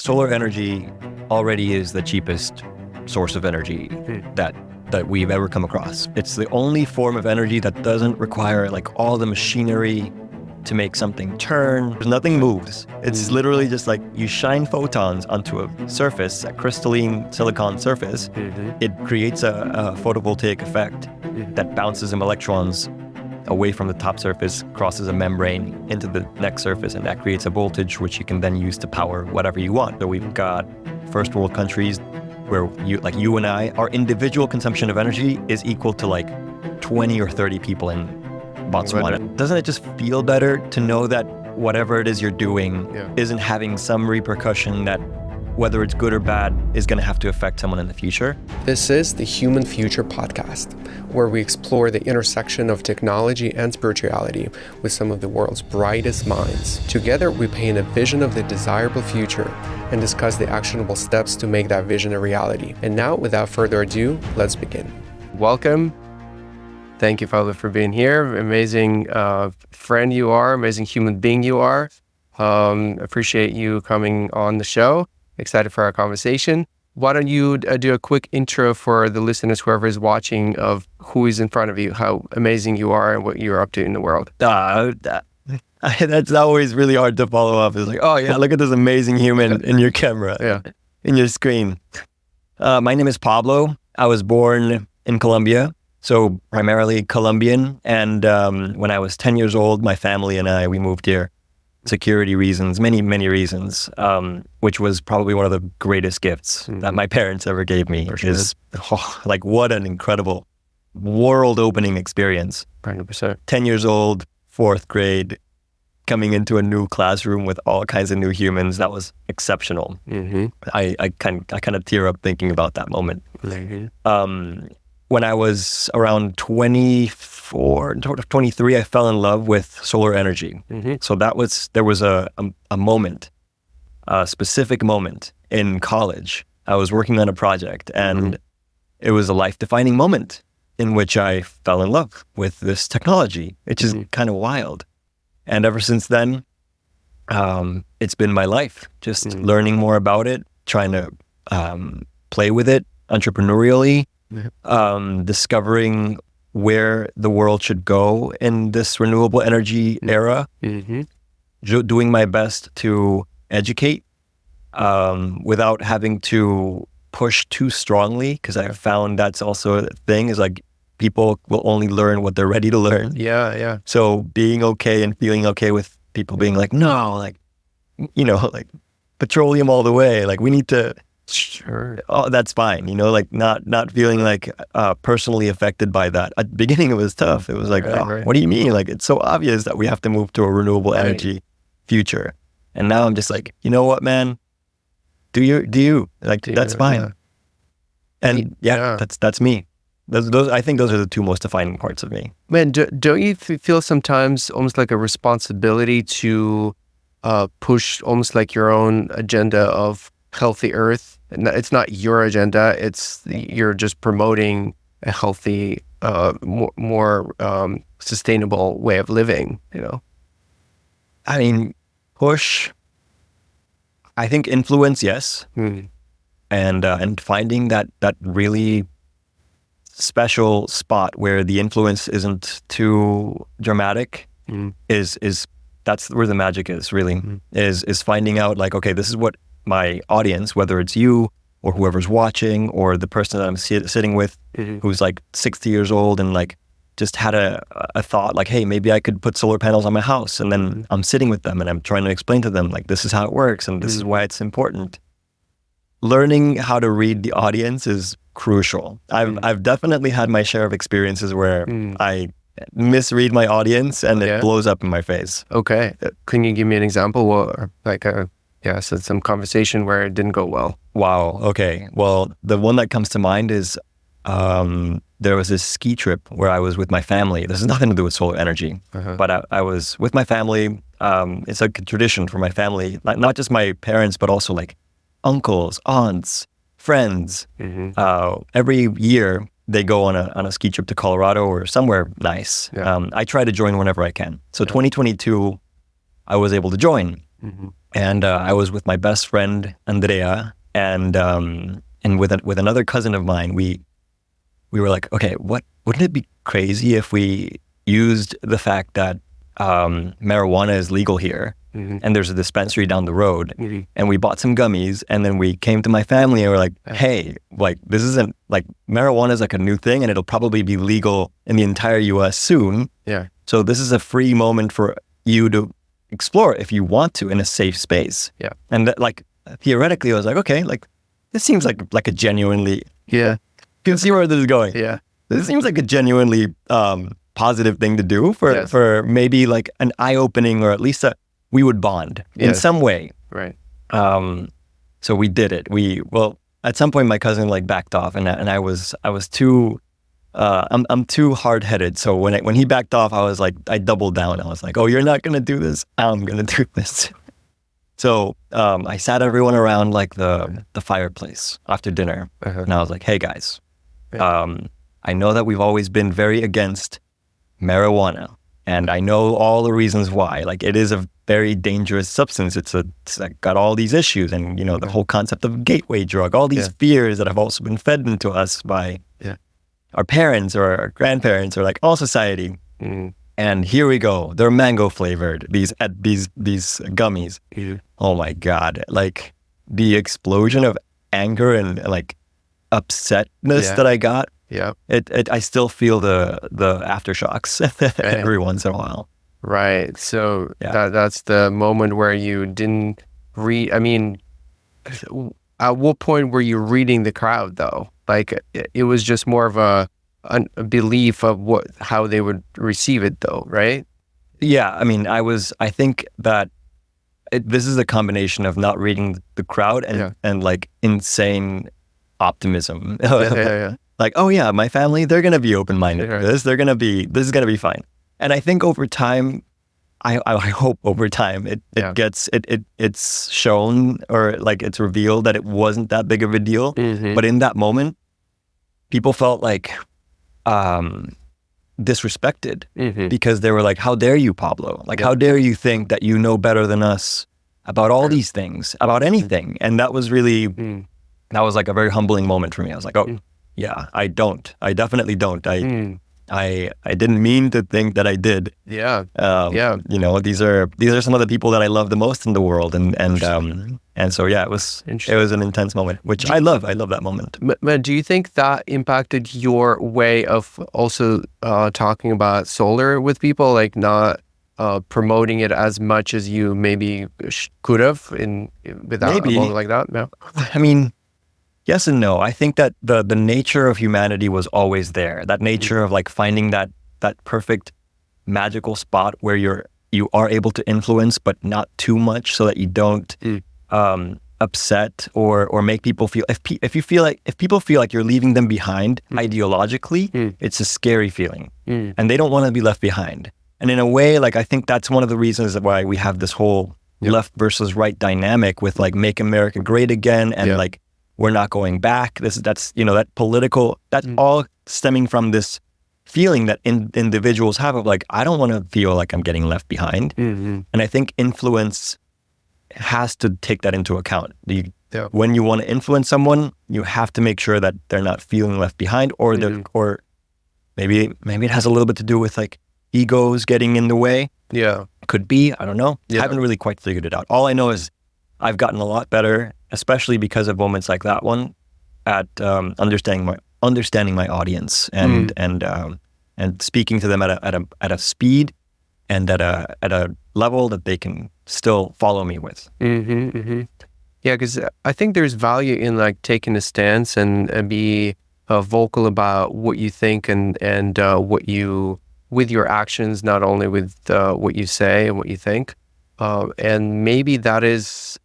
solar energy already is the cheapest source of energy that we've ever come across. It's the only form of energy that doesn't require like all the machinery to make something turn. Nothing moves. It's literally just like you shine photons onto a surface, a crystalline silicon surface. It creates a photovoltaic effect that bounces some electrons away from the top surface, crosses a membrane into the next surface, and that creates a voltage which you can then use to power whatever you want. So we've got first world countries where you and I, our individual consumption of energy is equal to like 20 or 30 people in Botswana. Doesn't it just feel better to know that whatever it is you're doing isn't having some repercussion that, whether it's good or bad, is going to have to affect someone in the future? This is the Human Future Podcast, where we explore the intersection of technology and spirituality with some of the world's brightest minds. Together, we paint a vision of the desirable future and discuss the actionable steps to make that vision a reality. And now, without further ado, let's begin. Welcome. Thank you, Pablo, for being here. Amazing friend you are, amazing human being you are. Appreciate you coming on the show. Excited for our conversation. Why don't you do a quick intro for the listeners, whoever is watching, of who is in front of you, how amazing you are, and what you're up to in the world. That's always really hard to follow up. It's like, oh yeah, look at this amazing human in your camera, in your screen. My name is Pablo. I was born in Colombia, so primarily Colombian. And when I was 10 years old, my family and we moved here. Security reasons, many reasons, which was probably one of the greatest gifts that my parents ever gave me. Like, what an incredible world-opening experience. 100%. 10 years old, 4th grade, coming into a new classroom with all kinds of new humans. That was exceptional. I kind of tear up thinking about that moment. When I was around 24, 23, I fell in love with solar energy. So there was a moment, a specific moment in college. I was working on a project, and it was a life-defining moment in which I fell in love with this technology, which is kind of wild. And ever since then, it's been my life, just learning more about it, trying to play with it entrepreneurially, discovering where the world should go in this renewable energy era, doing my best to educate without having to push too strongly, because I found that's also a thing, is like people will only learn what they're ready to learn. So being okay and feeling okay with people being like, no, like, like petroleum all the way, like we need to, oh, that's fine, like not feeling like personally affected by that. At the beginning, it was tough. It was like, what do you mean? Like, it's so obvious that we have to move to a renewable energy future. And now I'm just like, you know what, man? Do you like, that's fine. And that's me. Those I think those are the two most defining parts of me. Man, don't you feel sometimes almost like a responsibility to push almost like your own agenda of healthy Earth? It's not your agenda. You're just promoting a healthy, more sustainable way of living. I mean, push. I think influence, yes, and finding that really special spot where the influence isn't too dramatic is that's where the magic is. Really, is finding out like, okay, this is what my audience, whether it's you or whoever's watching or the person that I'm sitting with, who's like 60 years old and like just had a thought like, hey, maybe I could put solar panels on my house. And then I'm sitting with them and I'm trying to explain to them like, this is how it works and this is why it's important. Learning how to read the audience is crucial. I've definitely had my share of experiences where I misread my audience and it blows up in my face. Okay. Can you give me an example? Or like some conversation where it didn't go well. Wow. Okay. Well, the one that comes to mind is there was this ski trip where I was with my family. This has nothing to do with solar energy, but I was with my family. It's a tradition for my family, not just my parents, but also like uncles, aunts, friends. Every year they go on a ski trip to Colorado or somewhere nice. I try to join whenever I can. So 2022, I was able to join. And I was with my best friend Andrea, and with another cousin of mine. We were like, okay, wouldn't it be crazy if we used the fact that marijuana is legal here, and there's a dispensary down the road, and we bought some gummies, and then we came to my family and we're like, hey, like, this isn't like, marijuana is like a new thing, and it'll probably be legal in the entire US soon. Yeah. So this is a free moment for you to explore if you want to in a safe space. Yeah. And that, like, theoretically, I was like, okay, like, this seems like a genuinely, you can see where this is going. Yeah. This seems like a genuinely positive thing to do for maybe like an eye-opening, or at least we would bond in some way. Right. So we did it. Well, at some point my cousin like backed off, and I was too I'm too hard-headed. So when he backed off, I was like, I doubled down. I was like, oh, you're not gonna do this. I'm gonna do this. So I sat everyone around like the fireplace after dinner, and I was like, hey guys, I know that we've always been very against marijuana, and I know all the reasons why. Like, it is a very dangerous substance. It's got all these issues, and the whole concept of gateway drug, all these fears that have also been fed into us by our parents or our grandparents or like all society. And here we go. They're mango flavored. These gummies. Oh my God! Like, the explosion of anger and like upsetness that I got. Yeah. I still feel the aftershocks every once in a while. Right. So that's the moment where you didn't read. I mean, at what point were you reading the crowd though? Like, it was just more of a belief of how they would receive it though, right? Yeah. I mean, I think that this is a combination of not reading the crowd and like insane optimism. Like, oh yeah, my family, they're going to be open-minded to this. This is going to be fine. And I think over time, I hope over time it's shown, or like it's revealed that it wasn't that big of a deal. But in that moment, people felt like disrespected because they were like, how dare you, Pablo? Like, how dare you think that you know better than us about all these things, about anything? And that was really, that was like a very humbling moment for me. I was like, oh, yeah, I don't. I definitely don't. I didn't mean to think that I did. Yeah. These are some of the people that I love the most in the world, and so it was an intense moment, which I love. I love that moment. But do you think that impacted your way of also talking about solar with people, like not promoting it as much as you maybe could have without a moment like that? No. I mean, yes and no. I think that the nature of humanity was always there. That nature of like finding that perfect magical spot where you are able to influence, but not too much, so that you don't upset or make people feel. If people feel like you're leaving them behind ideologically, it's a scary feeling, and they don't want to be left behind. And in a way, like, I think that's one of the reasons why we have this whole left versus right dynamic with like Make America Great Again, and like, we're not going back. That's that political, that's all stemming from this feeling that individuals have of like, I don't want to feel like I'm getting left behind. And I think influence has to take that into account. When you want to influence someone, you have to make sure that they're not feeling left behind, or or maybe it has a little bit to do with like egos getting in the way. Yeah. Could be, I don't know. I haven't really quite figured it out. All I know is I've gotten a lot better, especially because of moments like that one, at understanding my audience and speaking to them at a speed and at a level that they can still follow me with. Yeah, because I think there's value in like taking a stance and be vocal about what you think and what you, with your actions, not only with what you say and what you think, and maybe that is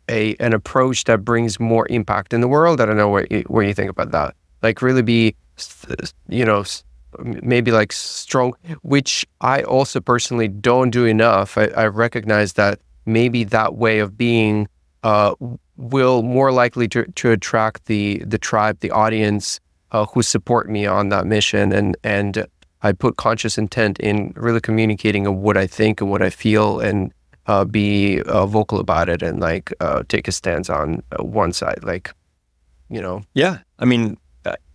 an approach that brings more impact in the world. I don't know what you think about that. Like, really be, maybe like strong, which I also personally don't do enough. I recognize that maybe that way of being will more likely to attract the tribe, the audience who support me on that mission, and I put conscious intent in really communicating of what I think and what I feel, and be vocal about it and like take a stance on one side, like, you know. Yeah, I mean,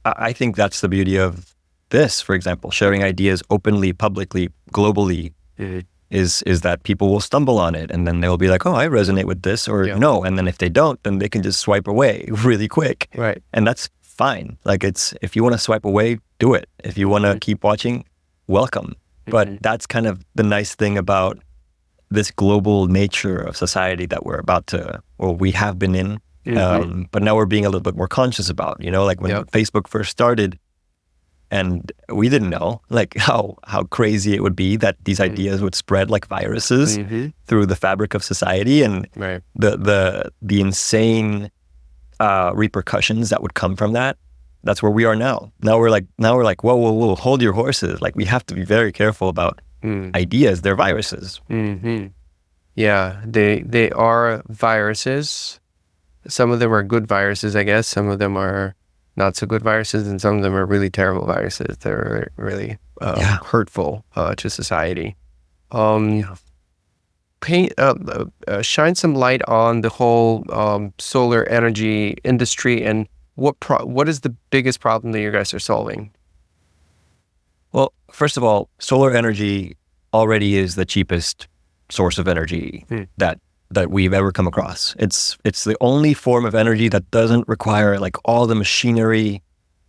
I think that's the beauty of this, for example, sharing ideas openly, publicly, globally, is that people will stumble on it and then they'll be like, oh, I resonate with this, or no. And then if they don't, then they can just swipe away really quick. Right. And that's fine. Like, if you want to swipe away, do it. If you want to keep watching, welcome. But that's kind of the nice thing about this global nature of society that we're about to, or we have been in. But now we're being a little bit more conscious about, like when Facebook first started, and we didn't know like how crazy it would be that these ideas would spread like viruses through the fabric of society, and the insane repercussions that would come from that. That's where we are now. Now we're like, whoa, hold your horses. Like, we have to be very careful about ideas. They're viruses. Yeah, they are viruses. Some of them are good viruses, I guess. Some of them are not so good viruses, and some of them are really terrible viruses. They're really hurtful to society. Shine some light on the whole solar energy industry, and what is the biggest problem that you guys are solving? Well, first of all, solar energy already is the cheapest source of energy that we've ever come across. It's the only form of energy that doesn't require like all the machinery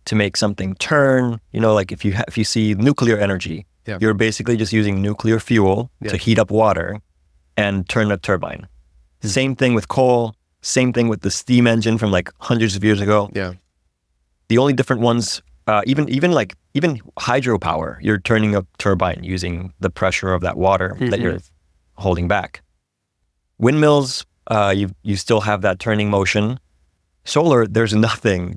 to make something turn. Like if you see nuclear energy, you're basically just using nuclear fuel to heat up water and turn a turbine. Same thing with coal. Same thing with the steam engine from like hundreds of years ago. Yeah. The only different ones, even hydropower, you're turning a turbine using the pressure of that water that you're holding back. Windmills, you still have that turning motion. Solar, there's nothing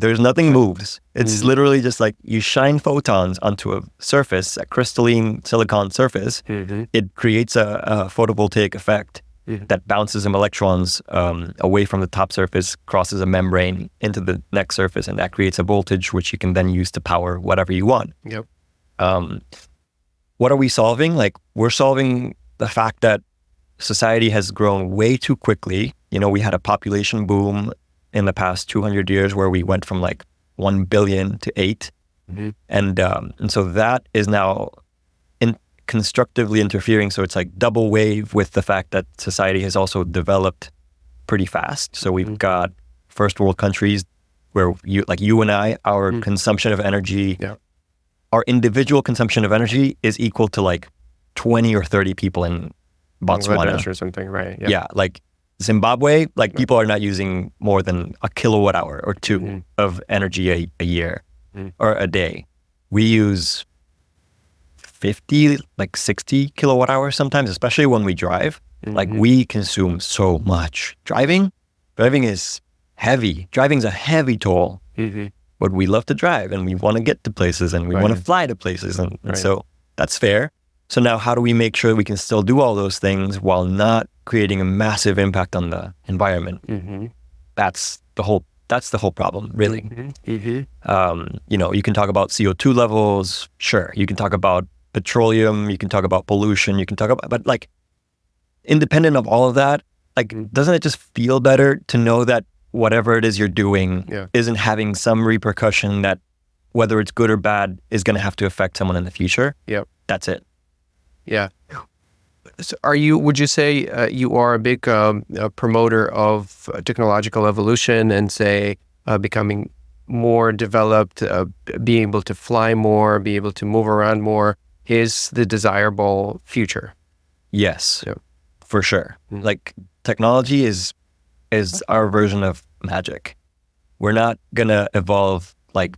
moves. It's literally just like you shine photons onto a surface, a crystalline silicon surface. It creates a photovoltaic effect that bounces some electrons away from the top surface, crosses a membrane into the next surface, and that creates a voltage which you can then use to power whatever you want. Yep. What are we solving? Like, we're solving the fact that society has grown way too quickly. We had a population boom in the past 200 years where we went from like 1 billion to 8. And so that is now constructively interfering. So it's like double wave with the fact that society has also developed pretty fast. So we've got first world countries where you and I, our consumption of energy, our individual consumption of energy is equal to like 20 or 30 people in Botswana or something, right? Yeah, like Zimbabwe, like people are not using more than a kilowatt hour or two of energy a year or a day. We use 50, like 60 kilowatt hours sometimes, especially when we drive. Like, we consume so much. Driving is heavy. Driving's a heavy toll. But we love to drive, and we want to get to places, and we want to fly to places, and so that's fair. So now, how do we make sure we can still do all those things while not creating a massive impact on the environment? That's the whole problem, really. You can talk about CO2 levels, sure. You can talk about petroleum, you can talk about pollution, but like, independent of all of that, like, doesn't it just feel better to know that whatever it is you're doing isn't having some repercussion that, whether it's good or bad, is going to have to affect someone in the future? Yep. That's it. Yeah. So would you say you are a big promoter of technological evolution and say becoming more developed, being able to fly more, be able to move around more is the desirable future? Yes, for sure. Like, technology is our version of magic. We're not gonna evolve like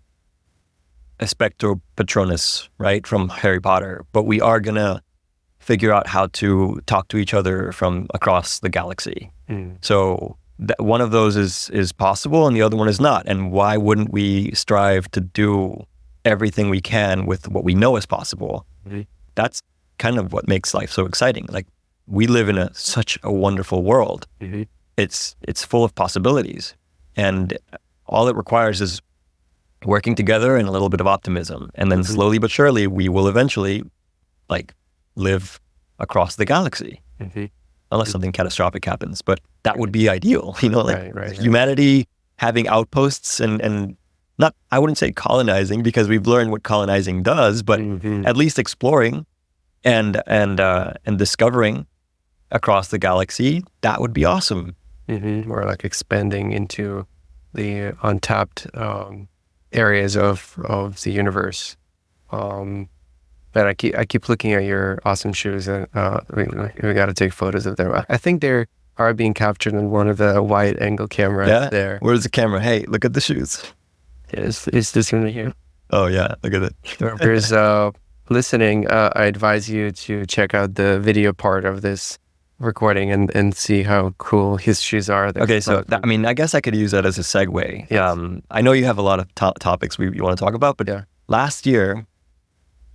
Expecto Patronus, right, from Harry Potter, but we are gonna figure out how to talk to each other from across the galaxy. So one of those is possible and the other one is not. And why wouldn't we strive to do everything we can with what we know is possible? That's kind of what makes life so exciting. Like, we live in such a wonderful world. It's full of possibilities, and all it requires is working together and a little bit of optimism. And then slowly but surely, we will eventually like live across the galaxy. unless something catastrophic happens. But that would be ideal, you know, like Right. humanity having outposts and not, I wouldn't say colonizing because we've learned what colonizing does, but at least exploring and discovering across the galaxy. That would be awesome. Or like expanding into the untapped areas of the universe. But I keep looking at your awesome shoes, and we got to take photos of them. I think they are being captured in one of the wide angle cameras there. Where's the camera? Hey, look at the shoes. Is this one here? Oh yeah, look at it. There's listening. I advise you to check out the video part of this recording and see how cool his shoes are. Okay, so I mean, I guess I could use that as a segue. Yes. I know you have a lot of topics you want to talk about, but last year,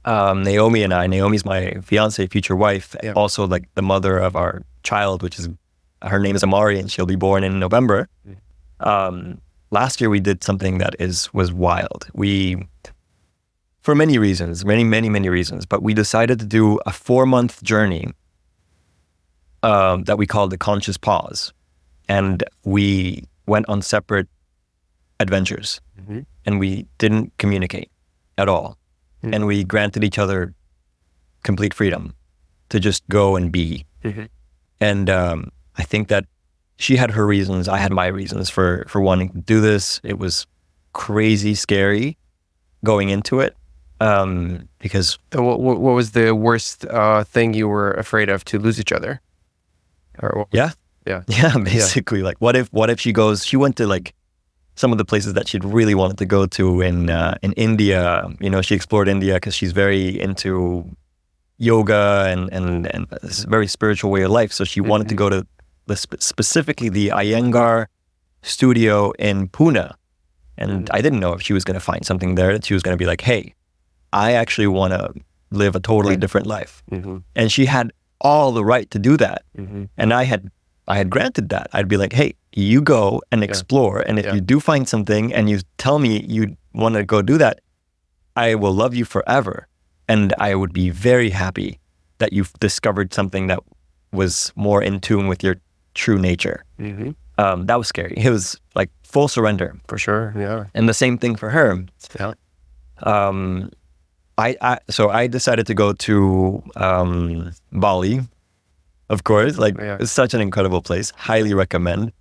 Naomi's my fiance, future wife, also like the mother of our child, her name is Amari, and she'll be born in November. Last year we did something that was wild. For many reasons, many reasons, but we decided to do a 4-month journey that we called the Conscious Pause. And we went on separate adventures and we didn't communicate at all. And we granted each other complete freedom to just go and be. And I think that she had her reasons, I had my reasons for wanting to do this. It was crazy scary going into it because... What was the worst thing you were afraid of, to lose each other? Yeah, basically. Like what if she went to like some of the places that she'd really wanted to go to in India. You know, she explored India because she's very into yoga and a very spiritual way of life. So she wanted to go to specifically the Iyengar studio in Pune. And I didn't know if she was going to find something there that she was going to be like, hey, I actually want to live a totally different life. And she had all the right to do that. And I had granted that. I'd be like, hey, you go and explore. And if you do find something and you tell me you want to go do that, I will love you forever. And I would be very happy that you've discovered something that was more in tune with your true nature. That was scary. It was like full surrender. For sure, yeah. And the same thing for her. Yeah. So I decided to go to Bali, of course. Like it's such an incredible place. Highly recommend.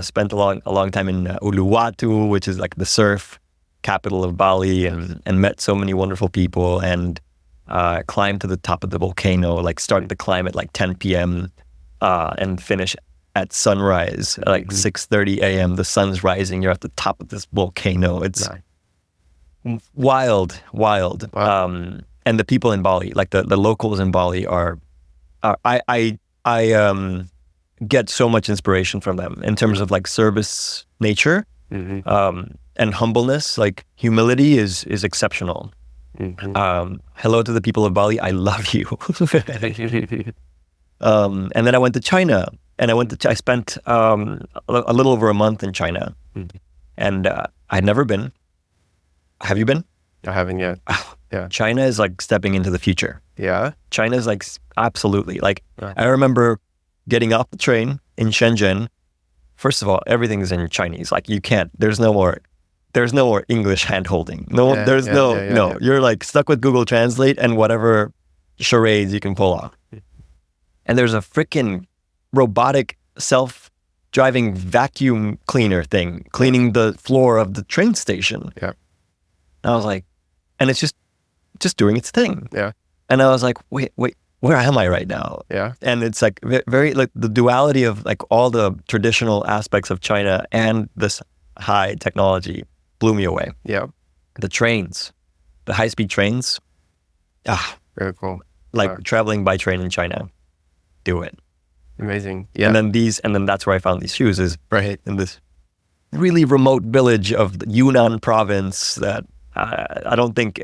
Spent a long time in Uluwatu, which is like the surf capital of Bali, and met so many wonderful people, and climbed to the top of the volcano. Like started the climb at like 10 p.m. And finish at sunrise, like 6:30 a.m. The sun's rising. You're at the top of this volcano. It's wild. Wow. And the people in Bali, like the locals in Bali, are I get so much inspiration from them in terms of like service nature, and humbleness. Like humility is exceptional. Hello to the people of Bali. I love you. And then I went to China, and I spent a little over a month in China, and I'd never been. Have you been? I haven't yet. Yeah. China is like stepping into the future. Yeah. China is like absolutely like. I remember getting off the train in Shenzhen. First of all, everything's in Chinese. Like you can't. There's no more English hand holding. No, no. You're like stuck with Google Translate and whatever charades you can pull off. And there's a freaking robotic self-driving vacuum cleaner thing cleaning the floor of the train station. Yeah. And I was like, and it's just doing its thing. Yeah. And I was like, wait, where am I right now? Yeah. And it's like very like the duality of like all the traditional aspects of China and this high technology blew me away. Yeah. The trains, the high-speed trains. Very cool. Like traveling by train in China. Do it. Amazing. Yeah. And then that's where I found these shoes, is right in this really remote village of the Yunnan province that I don't think,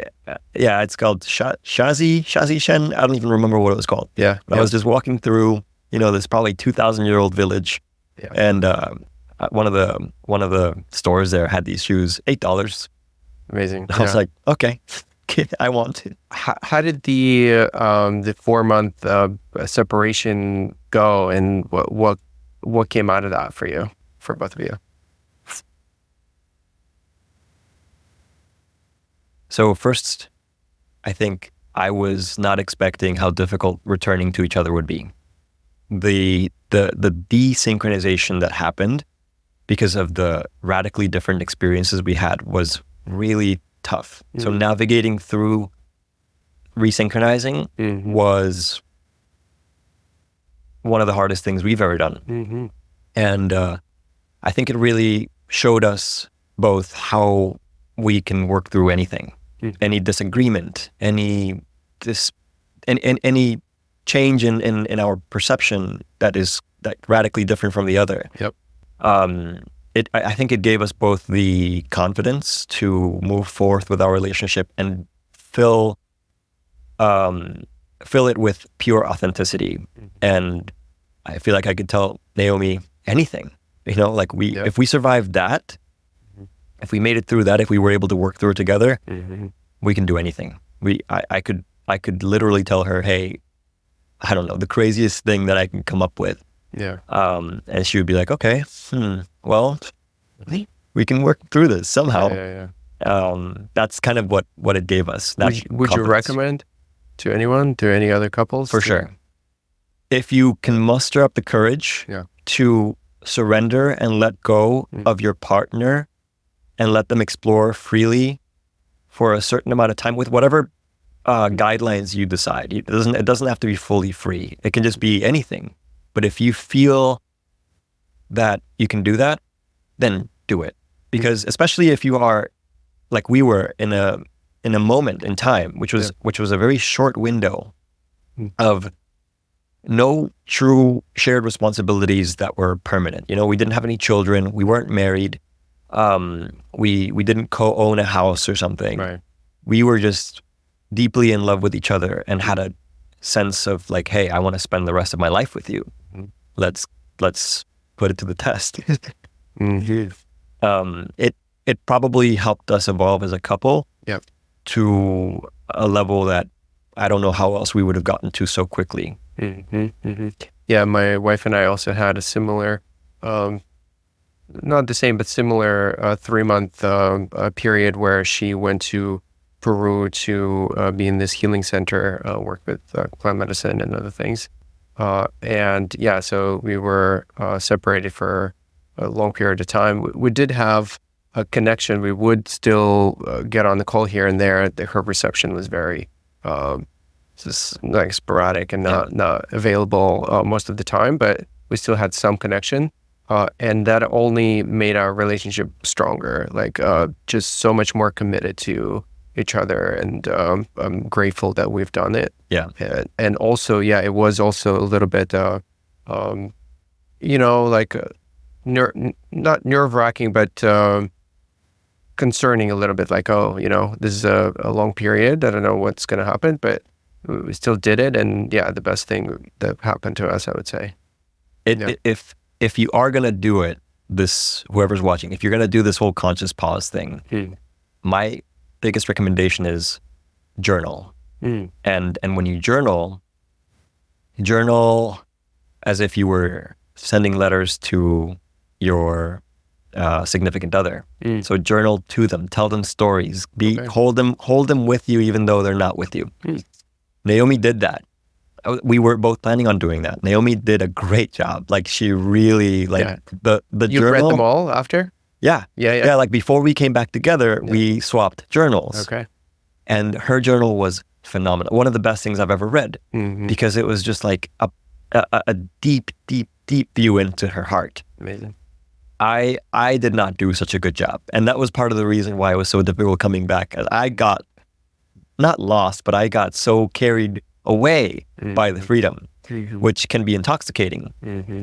it's called Shazishen. I don't even remember what it was called. Yeah. I was just walking through, this probably 2,000-year-old village, and one of the stores there had these shoes, $8. Amazing. I was like, okay, I want to. How did the 4-month separation go, and what came out of that for you, for both of you? So first, I think I was not expecting how difficult returning to each other would be. The desynchronization that happened because of the radically different experiences we had was really tough. So navigating through resynchronizing was one of the hardest things we've ever done. And I think it really showed us both how we can work through anything, any disagreement, any change in our perception that is radically different from the other. Yep. I think it gave us both the confidence to move forth with our relationship and fill it with pure authenticity. And I feel like I could tell Naomi anything, like if we survived that, if we made it through that, if we were able to work through it together, we can do anything. I could literally tell her, hey, I don't know, the craziest thing that I can come up with. Yeah. And she would be like, okay, well, we can work through this somehow. Yeah. That's kind of what it gave us. Would you recommend to anyone, to any other couples? For sure. If you can muster up the courage to surrender and let go of your partner and let them explore freely for a certain amount of time with whatever guidelines you decide. It doesn't have to be fully free. It can just be anything. But if you feel that you can do that, then do it. Because especially if you are like we were in a moment in time, which was a very short window of no true shared responsibilities that were permanent. We didn't have any children. We weren't married. We didn't co-own a house or something. Right. We were just deeply in love with each other and had a sense of like, hey, I want to spend the rest of my life with you. Let's put it to the test. It probably helped us evolve as a couple to a level that I don't know how else we would have gotten to so quickly. Yeah, my wife and I also had a similar, not the same, but similar 3-month period where she went to Peru to be in this healing center, work with plant medicine and other things. And yeah, so we were separated for a long period of time. We did have a connection. We would still get on the call here and there. Her reception was very just like sporadic and not available most of the time, but we still had some connection. And that only made our relationship stronger, like just so much more committed to each other. And I'm grateful that we've done it. Yeah. And also, it was also a little bit, like not nerve-wracking, but concerning a little bit, like, this is a long period. I don't know what's going to happen, but we still did it. And the best thing that happened to us, I would say. If you are going to do it, whoever's watching, if you're going to do this whole conscious pause thing, my biggest recommendation is journal. And when you journal as if you were sending letters to your significant other. So journal to them, tell them stories, hold them with you even though they're not with you. Naomi did that. We were both planning on doing that. Naomi did a great job. Like she really the you journal. read them all after? Yeah. Like before we came back together, we swapped journals. Okay. And her journal was phenomenal. One of the best things I've ever read because it was just like a deep, deep, deep view into her heart. Amazing. I did not do such a good job. And that was part of the reason why it was so difficult coming back. I got not lost, but I got so carried away by the freedom, which can be intoxicating.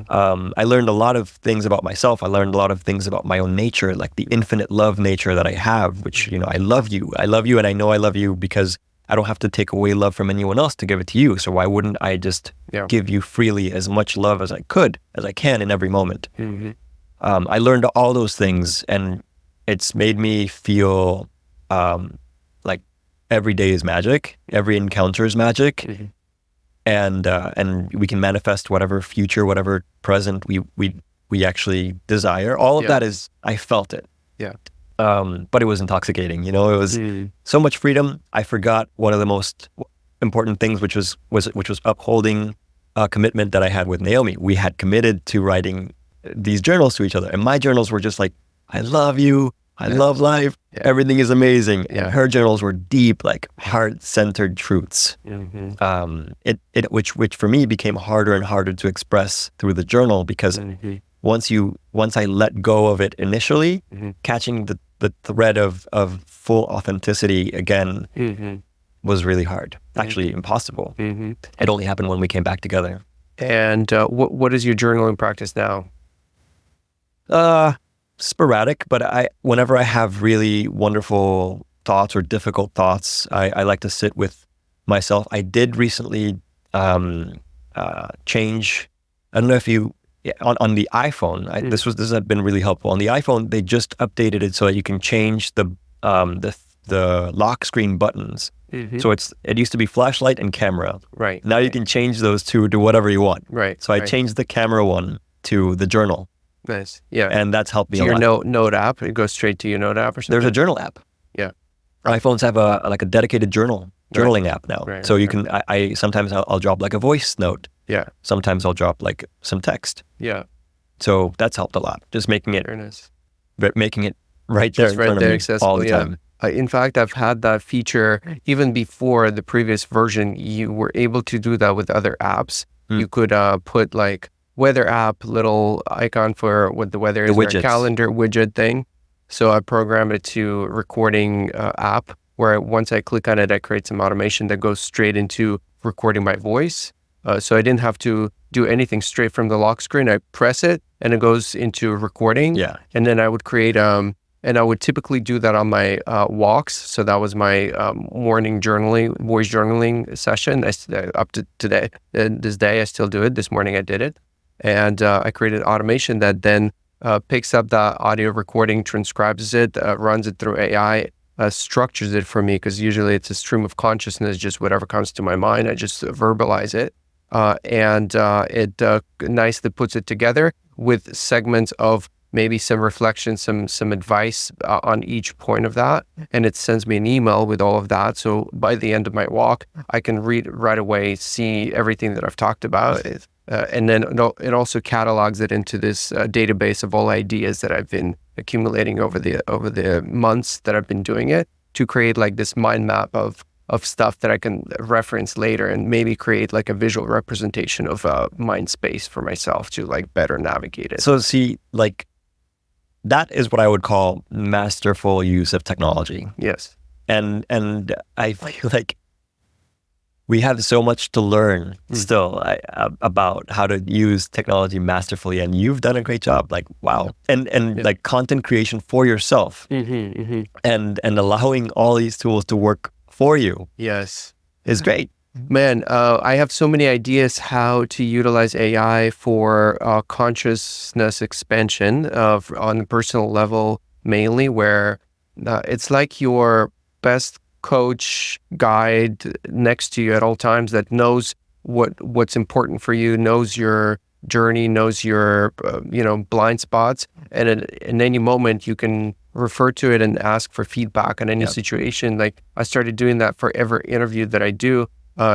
I learned a lot of things about myself. I learned a lot of things about my own nature, like the infinite love nature that I have, which, I love you. I love you, and I know I love you because I don't have to take away love from anyone else to give it to you. So why wouldn't I just give you freely as much love as I can in every moment? I learned all those things, and it's made me feel like every day is magic, every encounter is magic, and we can manifest whatever future, whatever present we actually desire. All of that is, I felt it. Yeah. But it was intoxicating. It was so much freedom. I forgot one of the most important things, which was upholding a commitment that I had with Naomi. We had committed to writing these journals to each other, and my journals were just like, I love you, I love life, everything is amazing. And her journals were deep, like heart-centered truths. Which for me became harder and harder to express through the journal, because once I let go of it initially, catching the thread of full authenticity again was really hard. Actually impossible. It only happened when we came back together. And what is your journaling practice now? Sporadic, but whenever I have really wonderful thoughts or difficult thoughts, I like to sit with myself. I did recently change. I don't know if you on the iPhone. This has been really helpful. On the iPhone, they just updated it so that you can change the lock screen buttons. So it used to be flashlight and camera. Right. Now you can change those two to whatever you want. Right. So I changed the camera one to the journal. Nice. Yeah. And that's helped me a your lot. note app, it goes straight to your note app or something? There's a journal app. Yeah. iPhones have a dedicated journaling app now. Right, so you can, I sometimes I'll drop like a voice note. Yeah. Sometimes I'll drop like some text. Yeah. So that's helped a lot. Just making it, Very nice. making it right there in front of me accessible, all the time. In fact, I've had that feature even before the previous version. You were able to do that with other apps. You could put like weather app, little icon for what the weather is, or a calendar widget thing. So I programmed it to recording app, where once I click on it, I create some automation that goes straight into recording my voice. So I didn't have to do anything straight from the lock screen. I press it and it goes into recording. Yeah. And then I would create, and I would typically do that on my walks. So that was my morning journaling, voice journaling session. Up to today, this day, I still do it. This morning I did it. And I created automation that then picks up the audio recording, transcribes it, runs it through AI, structures it for me, because usually it's a stream of consciousness, just whatever comes to my mind, I just verbalize it. And it nicely puts it together with segments of maybe some reflection, some advice on each point of that. And it sends me an email with all of that. So by the end of my walk, I can read right away, see everything that I've talked about. And then it also catalogs it into this database of all ideas that I've been accumulating over the months that I've been doing it, to create like this mind map of stuff that I can reference later, and maybe create like a visual representation of a mind space for myself to like better navigate it. So see, like, that is what I would call masterful use of technology. Yes. And I feel like we have so much to learn still about how to use technology masterfully, and you've done a great job. Like, wow. And like content creation for yourself, and allowing all these tools to work for you. Yes. Is great. Man, I have so many ideas how to utilize AI for consciousness expansion on a personal level, mainly, where it's like your best coach, guide next to you at all times, that knows what's important for you, knows your journey, knows your blind spots, and in any moment you can refer to it and ask for feedback on any situation. Like, I started doing that for every interview that I do,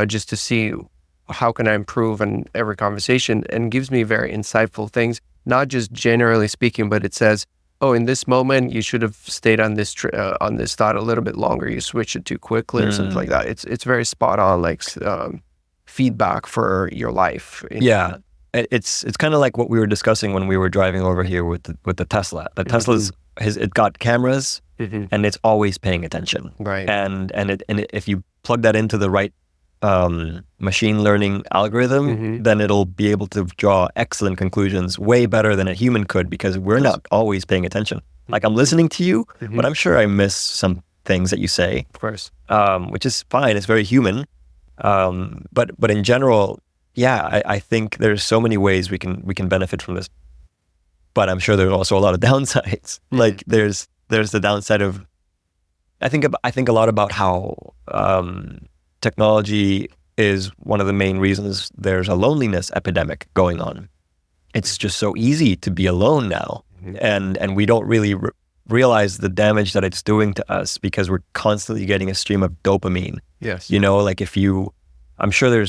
just to see how can I improve in every conversation, and gives me very insightful things, not just generally speaking, but it says, oh, in this moment, you should have stayed on this thought a little bit longer. You switched it too quickly or something like that. It's very spot on, like feedback for your life. Yeah, it's kind of like what we were discussing when we were driving over here with the Tesla. The Tesla's it got cameras, and it's always paying attention. Right. And if you plug that into the right machine learning algorithm, then it'll be able to draw excellent conclusions, way better than a human could, because we're not always paying attention. Like, I'm listening to you, but I'm sure I miss some things that you say. Of course. Which is fine. It's very human. But in general, yeah, I think there's so many ways we can benefit from this. But I'm sure there's also a lot of downsides. Like, there's the downside of I think a lot about how technology is one of the main reasons there's a loneliness epidemic going on. It's just so easy to be alone now, and we don't really realize the damage that it's doing to us because we're constantly getting a stream of dopamine. Yes. You know, like I'm sure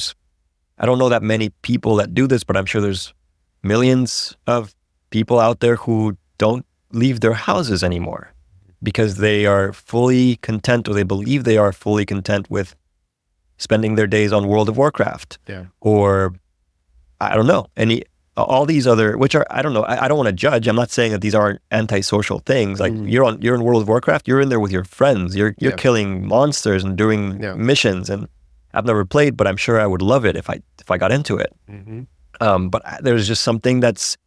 I don't know that many people that do this, but I'm sure there's millions of people out there who don't leave their houses anymore because they are fully content, or they believe they are fully content with spending their days on World of Warcraft. Yeah. Or I don't know, all these other, which are, I don't know, I don't want to judge. I'm not saying that these aren't antisocial things. Like you're in World of Warcraft, you're in there with your friends, you're killing monsters and doing missions. And I've never played, but I'm sure I would love it if I got into it. But there's just something that's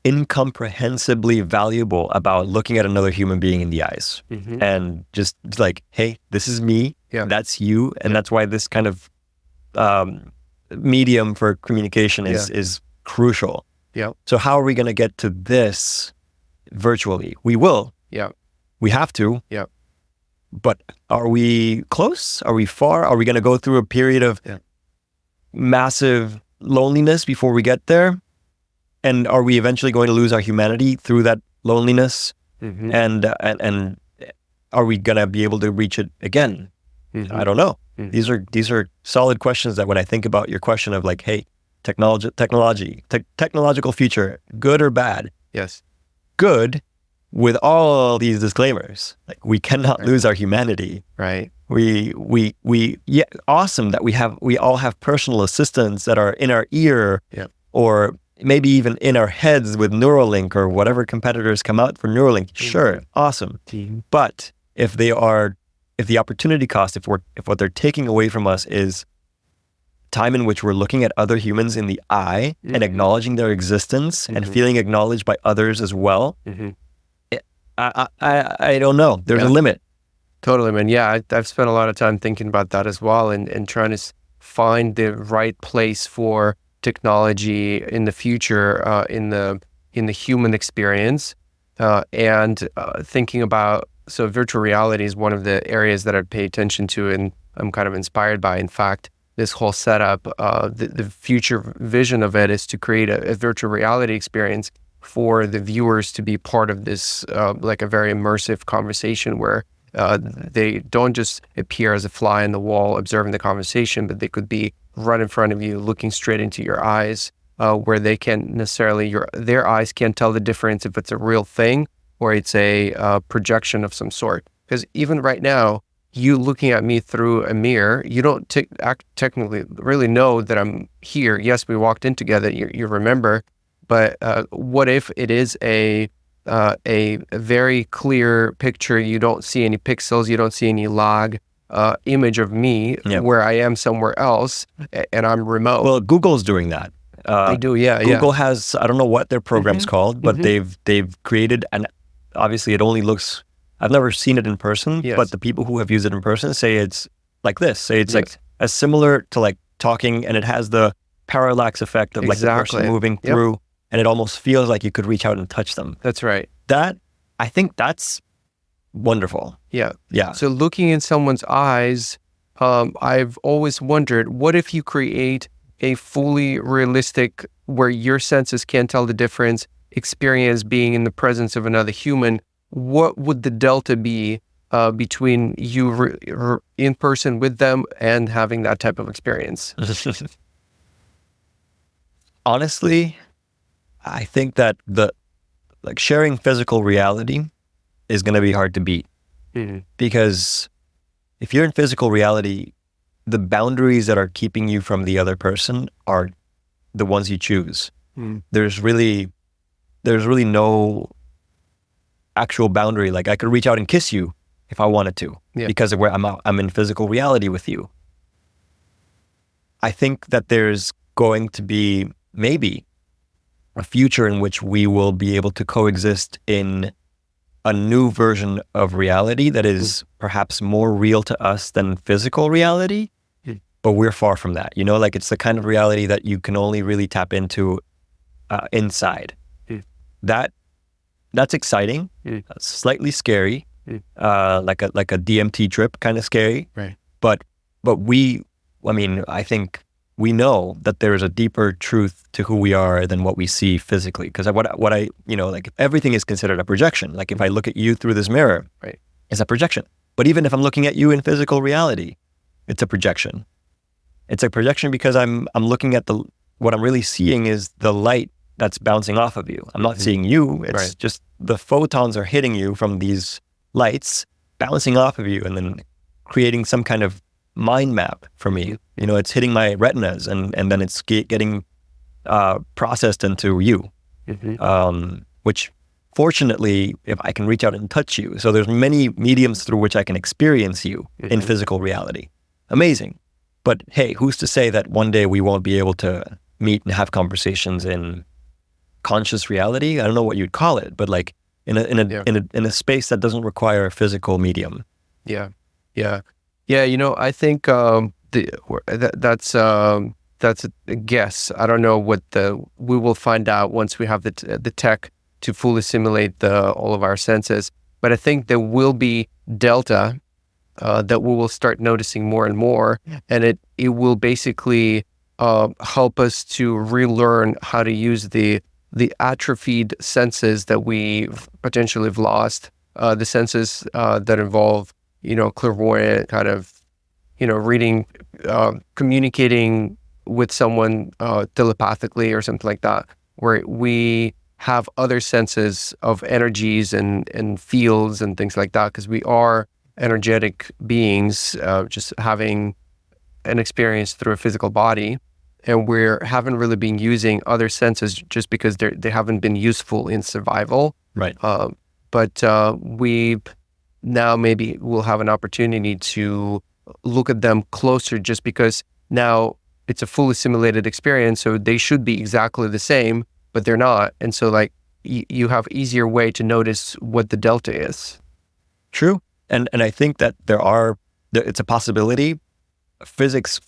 incomprehensibly valuable about looking at another human being in the eyes and just like, hey, this is me, that's you, and that's why this kind of medium for communication is crucial. Yeah. So how are we going to get to this virtually? We will. Yeah. We have to. Yeah. But are we close? Are we far? Are we going to go through a period of massive loneliness before we get there? And are we eventually going to lose our humanity through that loneliness? And are we going to be able to reach it again? I don't know. These are solid questions that when I think about your question of like, hey, technological future, good or bad? Yes. Good, with all these disclaimers. Like, we cannot lose our humanity. Right. Awesome that we all have personal assistants that are in our ear, or maybe even in our heads with Neuralink or whatever competitors come out for Neuralink. Sure, awesome. But if the opportunity cost, if what they're taking away from us is time in which we're looking at other humans in the eye and acknowledging their existence and feeling acknowledged by others as well, I don't know. There's a limit. Totally, man. Yeah, I've spent a lot of time thinking about that as well, and trying to find the right place for technology in the future, in the human experience, and thinking about. So virtual reality is one of the areas that I pay attention to, and I'm kind of inspired by. In fact, this whole setup, the future vision of it is to create a virtual reality experience for the viewers to be part of this, like a very immersive conversation where they don't just appear as a fly on the wall observing the conversation, but they could be right in front of you, looking straight into your eyes, where they can't necessarily, their eyes can't tell the difference if it's a real thing or it's a projection of some sort. Because even right now, you looking at me through a mirror, you don't technically really know that I'm here. Yes, we walked in together, you remember, but what if it is a very clear picture? You don't see any pixels, you don't see any log image of me where I am somewhere else and I'm remote. Well, Google's doing that. They do, yeah. Google has, I don't know what their program's called, but they've created, and obviously it only looks, I've never seen it in person, but the people who have used it in person say it's like this. Say it's like as similar to like talking, and it has the parallax effect of like the person moving through, and it almost feels like you could reach out and touch them. That's right. I think that's wonderful. Yeah. Yeah. So looking in someone's eyes, I've always wondered, what if you create a fully realistic, where your senses can't tell the difference, experience being in the presence of another human? What would the delta be between you in person with them and having that type of experience? Honestly, I think that sharing physical reality is going to be hard to beat. Because if you're in physical reality, the boundaries that are keeping you from the other person are the ones you choose. There's really no actual boundary. Like, I could reach out and kiss you if I wanted to, because of where I'm in physical reality with you. I think that there's going to be maybe a future in which we will be able to coexist in a new version of reality that is perhaps more real to us than physical reality, but we're far from that. You know, like, it's the kind of reality that you can only really tap into inside. That's exciting. That's slightly scary, like a DMT trip, kind of scary. Right. But I think we know that there is a deeper truth to who we are than what we see physically. Because like everything is considered a projection. Like if I look at you through this mirror, right, it's a projection. But even if I'm looking at you in physical reality, it's a projection. It's a projection because I'm looking at what I'm really seeing is the light that's bouncing off of you. I'm not seeing you. It's just the photons are hitting you from these lights, bouncing off of you, and then creating some kind of mind map for me. It's hitting my retinas, and then it's getting processed into you, which fortunately, if I can reach out and touch you. So there's many mediums through which I can experience you in physical reality. Amazing. But hey, who's to say that one day we won't be able to meet and have conversations in conscious reality? I don't know what you'd call it, but like in a space that doesn't require a physical medium. Yeah. I think that's a guess. I don't know what we will find out once we have the tech to fully simulate all of our senses. But I think there will be delta that we will start noticing more and more, and it will basically help us to relearn how to use the atrophied senses that we potentially have lost, the senses that involve, clairvoyant kind of, reading, communicating with someone telepathically or something like that, where we have other senses of energies and fields and things like that, because we are energetic beings, just having an experience through a physical body, and we haven't really been using other senses just because they haven't been useful in survival. Right. But we now maybe we'll have an opportunity to look at them closer, just because now it's a fully simulated experience, so they should be exactly the same, but they're not. And so like you have easier way to notice what the delta is. True. And I think that it's a possibility. Physics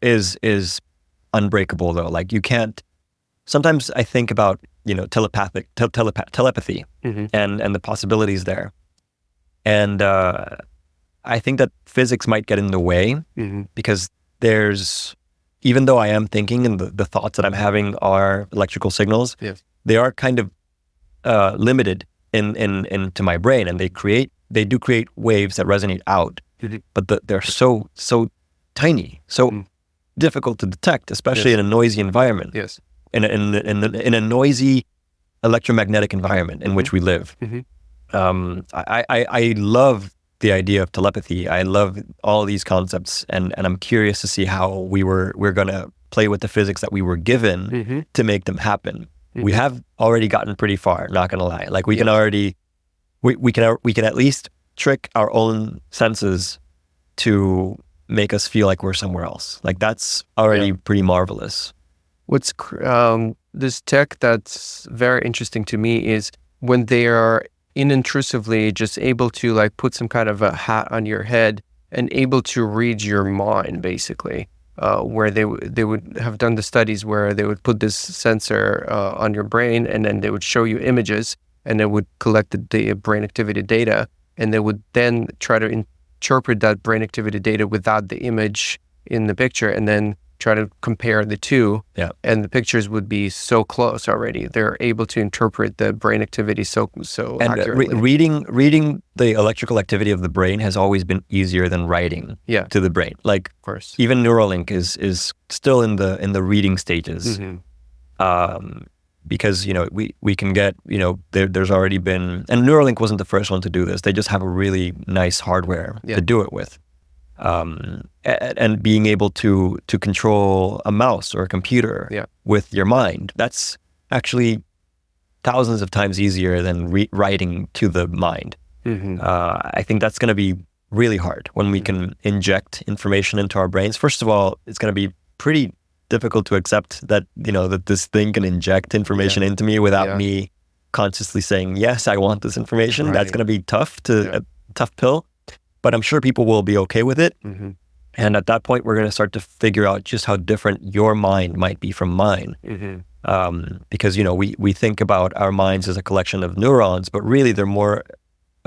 is unbreakable though. Like you can't. Sometimes I think about telepathy and the possibilities there, and I think that physics might get in the way because even though I am thinking and the thoughts that I'm having are electrical signals, they are kind of limited into my brain, and they do create waves that resonate out, but they're so tiny, so difficult to detect, especially in a noisy environment. Yes. In a noisy electromagnetic environment in which we live. I love the idea of telepathy. I love all these concepts, and I'm curious to see how we're gonna play with the physics that we were given to make them happen. We have already gotten pretty far, not gonna lie. Like we can already we can at least trick our own senses to make us feel like we're somewhere else. Like that's already pretty marvelous. What's this tech that's very interesting to me is when they are inintrusively just able to like put some kind of a hat on your head and able to read your mind, basically, where they would have done the studies where they would put this sensor on your brain, and then they would show you images, and they would collect the brain activity data, and they would then try to interpret that brain activity data without the image in the picture, and then try to compare the two. Yeah. And the pictures would be so close already. They're able to interpret the brain activity so and accurately. Reading the electrical activity of the brain has always been easier than writing to the brain. Like, of course, even Neuralink is still in the reading stages. Because we can get there's already been, and Neuralink wasn't the first one to do this. They just have a really nice hardware to do it with, and being able to control a mouse or a computer with your mind, that's actually thousands of times easier than writing to the mind. I think that's going to be really hard when we can inject information into our brains. First of all, it's going to be pretty difficult to accept that that this thing can inject information into me without me consciously saying yes, I want this information. That's going to be tough a tough pill, but I'm sure people will be okay with it. And at that point, we're going to start to figure out just how different your mind might be from mine. Because we think about our minds as a collection of neurons, but really they're more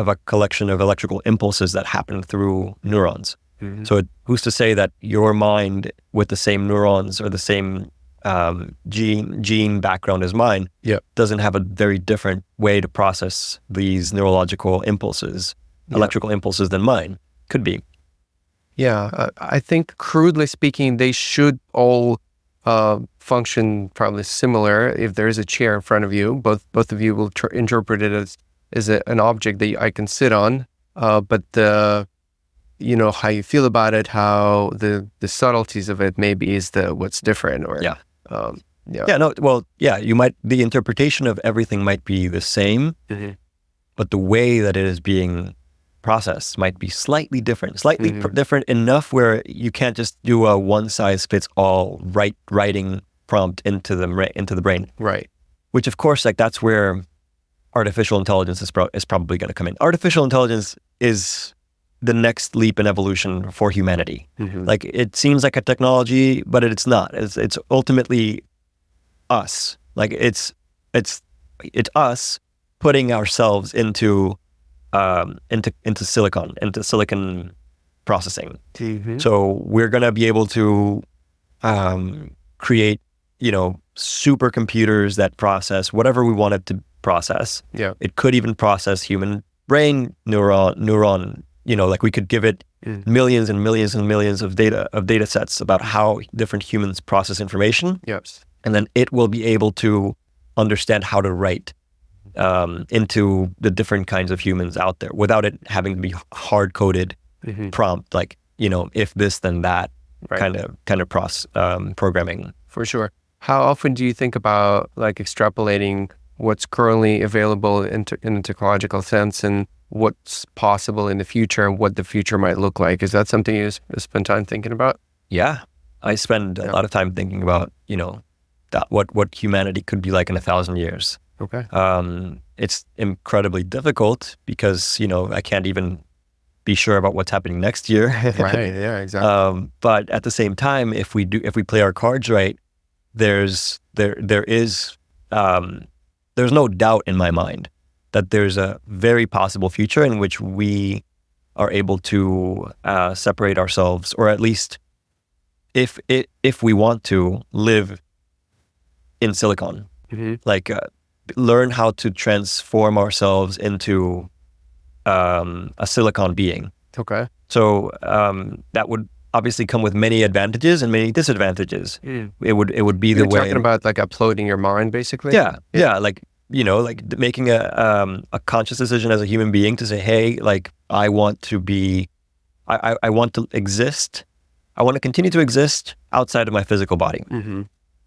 a collection of electrical impulses that happen through neurons. So who's to say that your mind with the same neurons or the same gene background as mine doesn't have a very different way to process these neurological impulses, electrical impulses than mine? Could be. Yeah, I think crudely speaking, they should all function probably similar. If there is a chair in front of you, both of you will interpret it as an object that I can sit on, but how you feel about it, how the subtleties of it maybe is what's different, or the interpretation of everything might be the same, but the way that it is being processed might be slightly different, different enough where you can't just do a one-size-fits-all writing prompt into the brain. Right. Which, of course, like that's where artificial intelligence is probably going to come in. Artificial intelligence is the next leap in evolution for humanity. Like, it seems like a technology, but it's not. It's ultimately us. Like, it's us putting ourselves into silicon processing. So we're going to be able to create, supercomputers that process whatever we want it to process. Yeah. It could even process human brain neuron. Like we could give it millions and millions and millions of data sets about how different humans process information. Yes. And then it will be able to understand how to write into the different kinds of humans out there without it having to be hard-coded prompt, like, if this, then that, kind of programming. For sure. How often do you think about like extrapolating what's currently available in a technological sense and what's possible in the future and what the future might look like? Is that something you spend time thinking about? Yeah. I spend a lot of time thinking about, that what humanity could be like in 1,000 years. Okay. It's incredibly difficult because, I can't even be sure about what's happening next year. Right. Yeah, exactly. But at the same time, if we play our cards right, there's no doubt in my mind that there's a very possible future in which we are able to separate ourselves, or at least if we want to live in silicon, like learn how to transform ourselves into a silicon being. Okay. So that would obviously come with many advantages and many disadvantages. It would be the way. You're talking about like uploading your mind, basically. Yeah. Like, like making a conscious decision as a human being to say, hey, like I want to exist. I want to continue to exist outside of my physical body.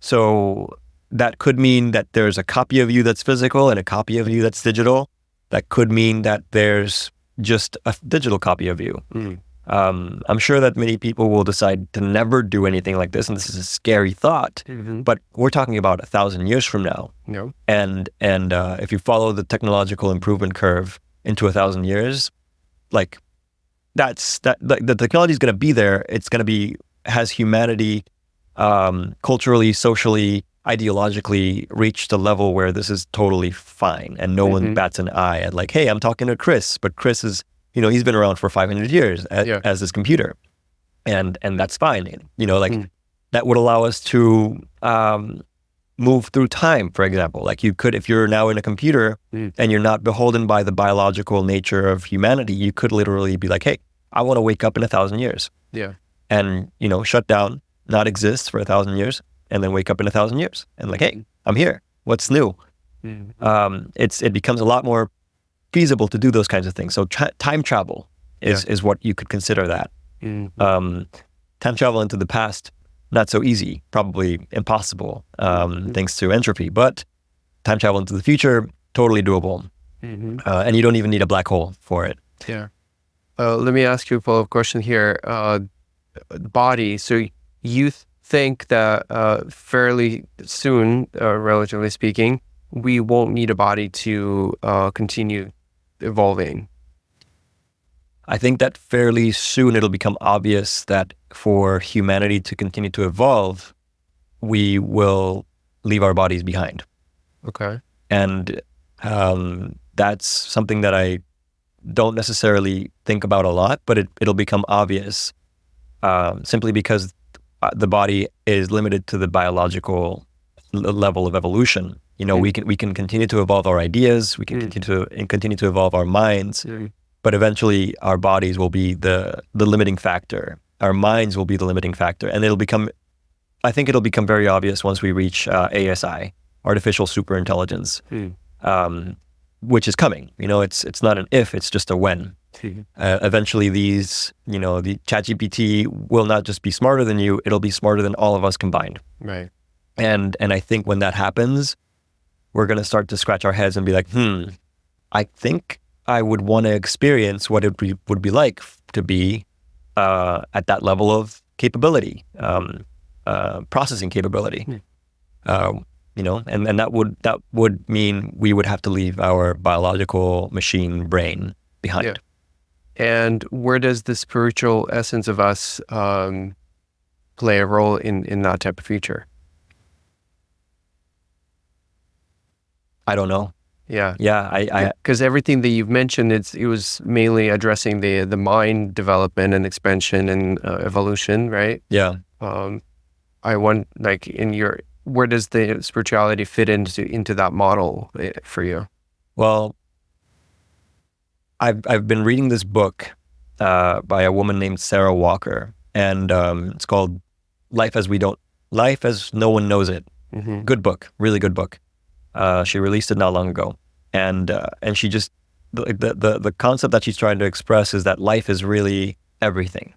So that could mean that there's a copy of you that's physical and a copy of you that's digital. That could mean that there's just a digital copy of you. I'm sure that many people will decide to never do anything like this, and this is a scary thought. But we're talking about 1,000 years from now. No. And if you follow the technological improvement curve into 1,000 years, like the technology is going to be there. It's going to has humanity culturally, socially, ideologically reached a level where this is totally fine, and no one bats an eye at like, hey, I'm talking to Chris, but Chris is, he's been around for 500 years as this computer, and that's fine. That would allow us to move through time, for example. Like you could, if you're now in a computer and you're not beholden by the biological nature of humanity, you could literally be like, hey, I want to wake up in 1,000 years. Yeah. And, shut down, not exist for 1,000 years, and then wake up in 1,000 years and like, hey, I'm here. What's new? It becomes a lot more feasible to do those kinds of things. So time travel is what you could consider that. Time travel into the past, not so easy, probably impossible, thanks to entropy. But time travel into the future, totally doable. And you don't even need a black hole for it. Yeah. Let me ask you a follow-up question here. Body. So you think that fairly soon, relatively speaking, we won't need a body to continue evolving? I think that fairly soon it'll become obvious that for humanity to continue to evolve, we will leave our bodies behind. Okay. And that's something that I don't necessarily think about a lot, but it'll become obvious simply because the body is limited to the biological level of evolution. We can continue to evolve our ideas, we can continue to evolve our minds, but eventually our bodies will be the limiting factor. Our minds will be the limiting factor, and I think it'll become very obvious once we reach ASI, artificial superintelligence, which is coming. It's not an if, it's just a when. Eventually the ChatGPT will not just be smarter than you, it'll be smarter than all of us combined. Right. And I think when that happens, we're going to start to scratch our heads and be like, I think I would want to experience what it would be like to be at that level of capability, processing capability. And that would mean we would have to leave our biological machine brain behind. Yeah. And where does the spiritual essence of us play a role in that type of future? I don't know. Yeah. Yeah. Because everything that you've mentioned, it was mainly addressing the mind development and expansion and evolution, right? Yeah. I want, where does the spirituality fit into that model for you? Well, I've been reading this book by a woman named Sarah Walker, and it's called Life as No One Knows It. Mm-hmm. Good book, really good book. She released it not long ago, and she just the concept that she's trying to express is that life is really everything.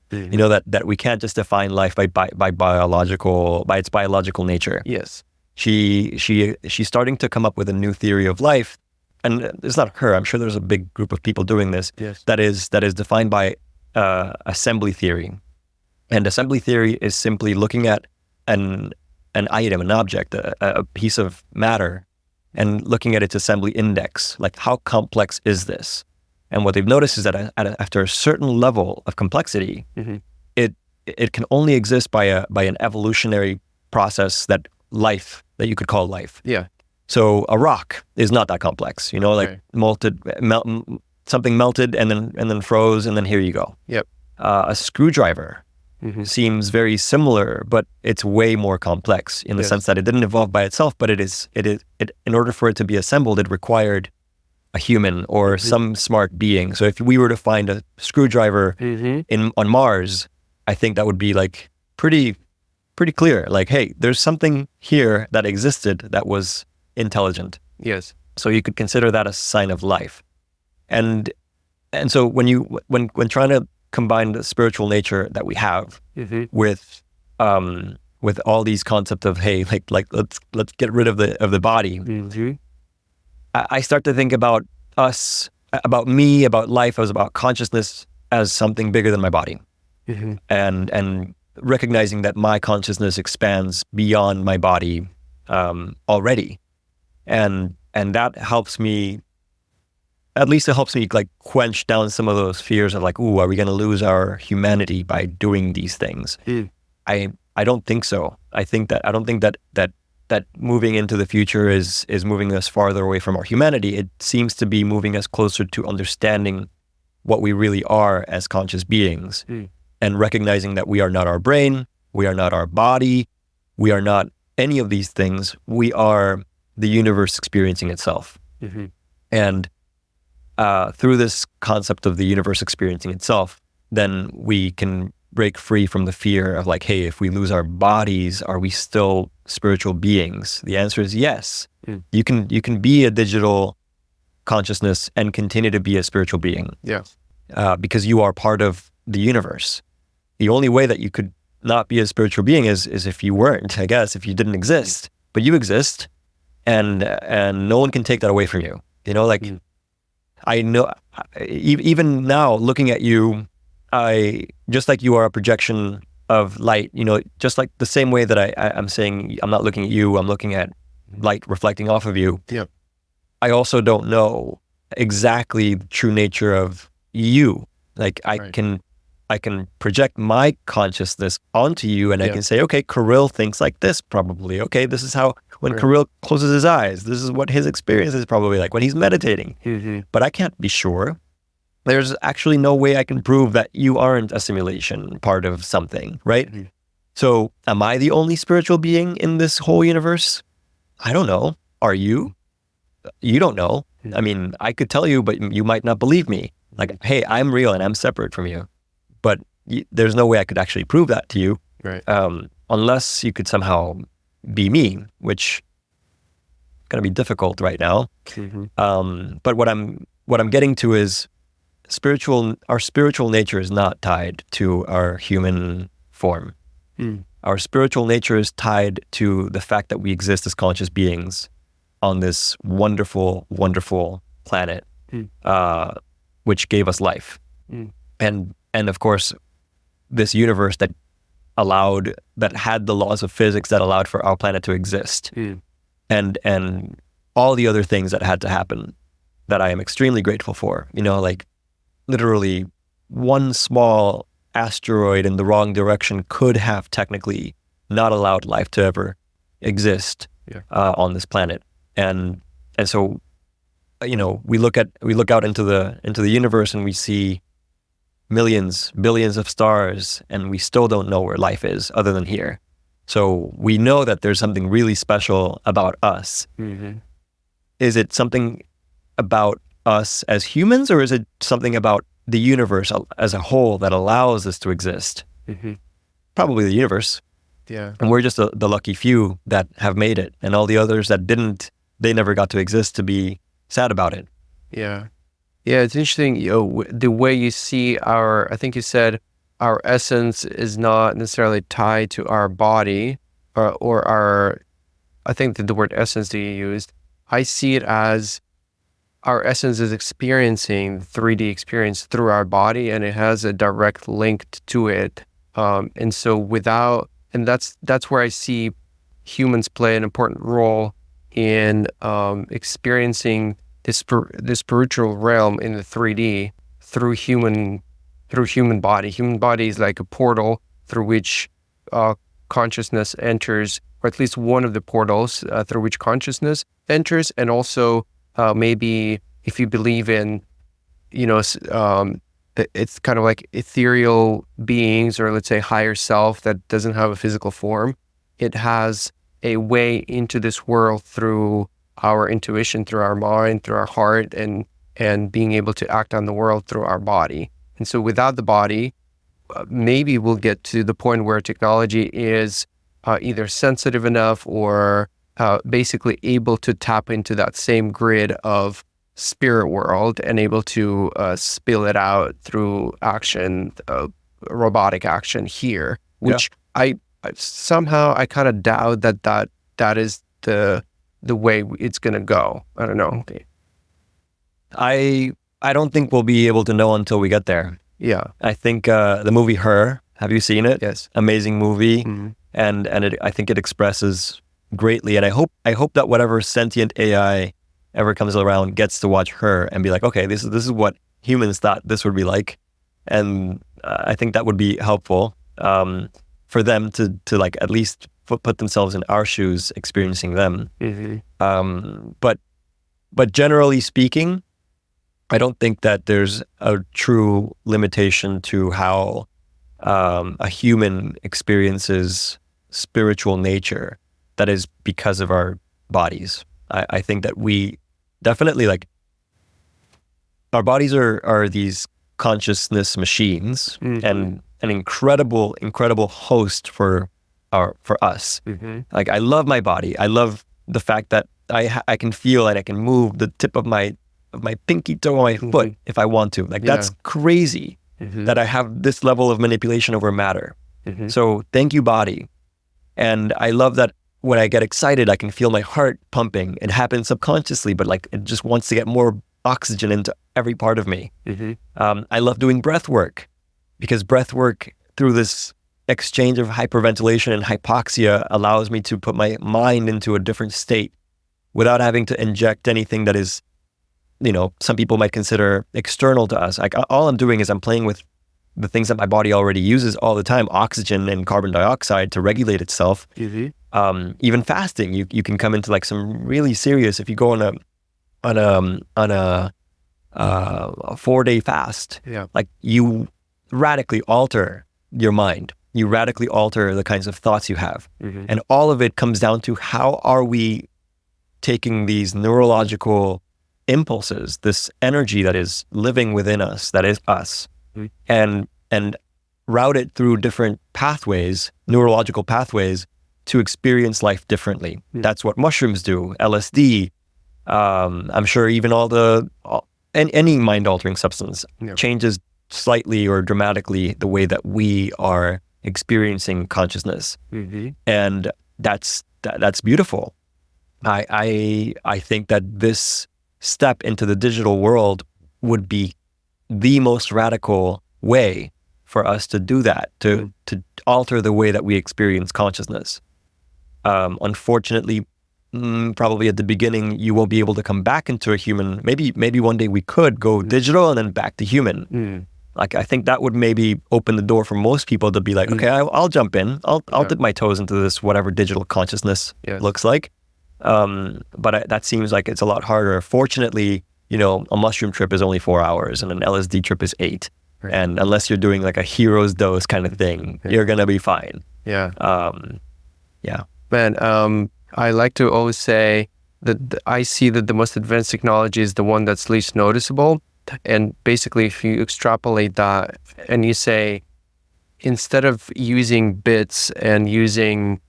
That we can't just define life by its biological nature. Yes. She's starting to come up with a new theory of life, and it's not her. I'm sure there's a big group of people doing this. Yes. That is defined by assembly theory, and assembly theory is simply looking at an item, an object, a piece of matter, and looking at its assembly index. Like, how complex is this? And what they've noticed is that after a certain level of complexity, mm-hmm. it can only exist by an evolutionary process that you could call life. Yeah. So a rock is not that complex, Right. something melted and then froze, and then here you go. Yep. A screwdriver mm-hmm. seems very similar, but it's way more complex in the Yes. sense that it didn't evolve by itself, but it in order for it to be assembled, it required a human or mm-hmm. some smart being. So if we were to find a screwdriver mm-hmm. on Mars, I think that would be like pretty clear. Like, hey, there's something here that existed that was intelligent. Yes. So you could consider that a sign of life. And so when trying to combine the spiritual nature that we have mm-hmm. with all these concepts of, hey, like let's get rid of the body. Mm-hmm. I start to think about us, about me, about life, as about consciousness as something bigger than my body, mm-hmm. and recognizing that my consciousness expands beyond my body already, and that helps me. At least it helps me like quench down some of those fears of like, ooh, are we going to lose our humanity by doing these things? Mm. I don't think so. I don't think that moving into the future is moving us farther away from our humanity. It seems to be moving us closer to understanding what we really are as conscious beings, and recognizing that we are not our brain, we are not our body, we are not any of these things. We are the universe experiencing itself. Mm-hmm. And through this concept of the universe experiencing itself, then we can break free from the fear of like, hey, if we lose our bodies, are we still spiritual beings? The answer is yes. You can be a digital consciousness and continue to be a spiritual being. Yeah. Because you are part of the universe. The only way that you could not be a spiritual being is if you weren't, I guess, if you didn't exist. But you exist, and no one can take that away from you. I know, even now looking at you, just like you are a projection of light, just like the same way that I'm saying I'm not looking at you, I'm looking at light reflecting off of you. Yeah. I also don't know exactly the true nature of you. Like I can project my consciousness onto you, and I can say, okay, Kirill thinks like this probably. Okay, this is how when Kirill closes his eyes. This is what his experience is probably like when he's meditating. But I can't be sure. There's actually no way I can prove that you aren't a simulation, part of something, right? So am I the only spiritual being in this whole universe? I don't know. Are you? You don't know. I mean, I could tell you, but you might not believe me. Like, hey, I'm real and I'm separate from you. But there's no way I could actually prove that to you. Right. Unless you could somehow be me, which is going to be difficult right now. But what I'm getting to is our spiritual nature is not tied to our human form. Our spiritual nature is tied to the fact that we exist as conscious beings on this wonderful, wonderful planet, which gave us life. And of course, this universe that had the laws of physics that allowed for our planet to exist. And all the other things that had to happen that I am extremely grateful for, like literally one small asteroid in the wrong direction could have technically not allowed life to ever exist on this planet. And so, we look out into the universe and we see millions, billions of stars, and we still don't know where life is other than here. So we know that there's something really special about us. Is it something about us as humans, or is it something about the universe as a whole that allows us to exist? Probably the universe. Yeah. And we're just the lucky few that have made it, and all the others that didn't, they never got to exist to be sad about it. Yeah. Yeah, it's interesting, the way you see I think you said our essence is not necessarily tied to our body or our, I think that the word essence that you used, I see it as our essence is experiencing 3D experience through our body, and it has a direct link to it. And so that's where I see humans play an important role in experiencing this spiritual realm in the 3D through human body. Human body is like a portal through which consciousness enters, or at least one of the portals through which consciousness enters. And also maybe if you believe in, it's kind of like ethereal beings, or let's say higher self that doesn't have a physical form. It has a way into this world through our intuition, through our mind, through our heart, and being able to act on the world through our body. And so without the body, maybe we'll get to the point where technology is either sensitive enough or basically able to tap into that same grid of spirit world and able to spill it out through action, robotic action here, which I somehow kind of doubt that is the way it's going to go. I don't know. I don't think we'll be able to know until we get there. Yeah. I think the movie Her, have you seen it? Yes. Amazing movie. And I think it expresses greatly. And I hope that whatever sentient AI ever comes around gets to watch Her and be like, okay, this is what humans thought this would be like. And I think that would be helpful for them to like at least put themselves in our shoes, experiencing them. But generally speaking, I don't think that there's a true limitation to how a human experiences spiritual nature that is because of our bodies. I think that we definitely, like, our bodies are these consciousness machines and an incredible host for us. Like, I love my body. I love the fact that I can feel and I can move the tip of my pinky toe on my foot if I want to. Like, that's crazy that I have this level of manipulation over matter. So thank you, body. And I love that when I get excited, I can feel my heart pumping. It happens subconsciously, but like it just wants to get more oxygen into every part of me. I love doing breath work because breath work through this exchange of hyperventilation and hypoxia allows me to put my mind into a different state without having to inject anything that is, some people might consider external to us. Like, all I'm doing is I'm playing with the things that my body already uses all the time, oxygen and carbon dioxide to regulate itself. even fasting, you can come into like some really serious. If you go on a 4-day fast, like you radically alter your mind. You radically alter the kinds of thoughts you have, and all of it comes down to how are we taking these neurological impulses, this energy that is living within us, that is us, and route it through different pathways, neurological pathways, to experience life differently. That's what mushrooms do, LSD. I'm sure even any mind-altering substance changes slightly or dramatically the way that we are experiencing consciousness, and that's beautiful. I think that this step into the digital world would be the most radical way for us to do that, to alter the way that we experience consciousness. Unfortunately, probably at the beginning, you won't be able to come back into a human. Maybe one day we could go digital and then back to human. Like, I think that would maybe open the door for most people to be like, okay, I'll jump in. I'll dip my toes into this, whatever digital consciousness looks like. But that seems like it's a lot harder. Fortunately, a mushroom trip is only 4 hours and an LSD trip is 8. Right. And unless you're doing like a hero's dose kind of thing, you're going to be fine. Yeah. Man, I like to always say that I see that the most advanced technology is the one that's least noticeable. And basically, if you extrapolate that and you say, instead of using bits and using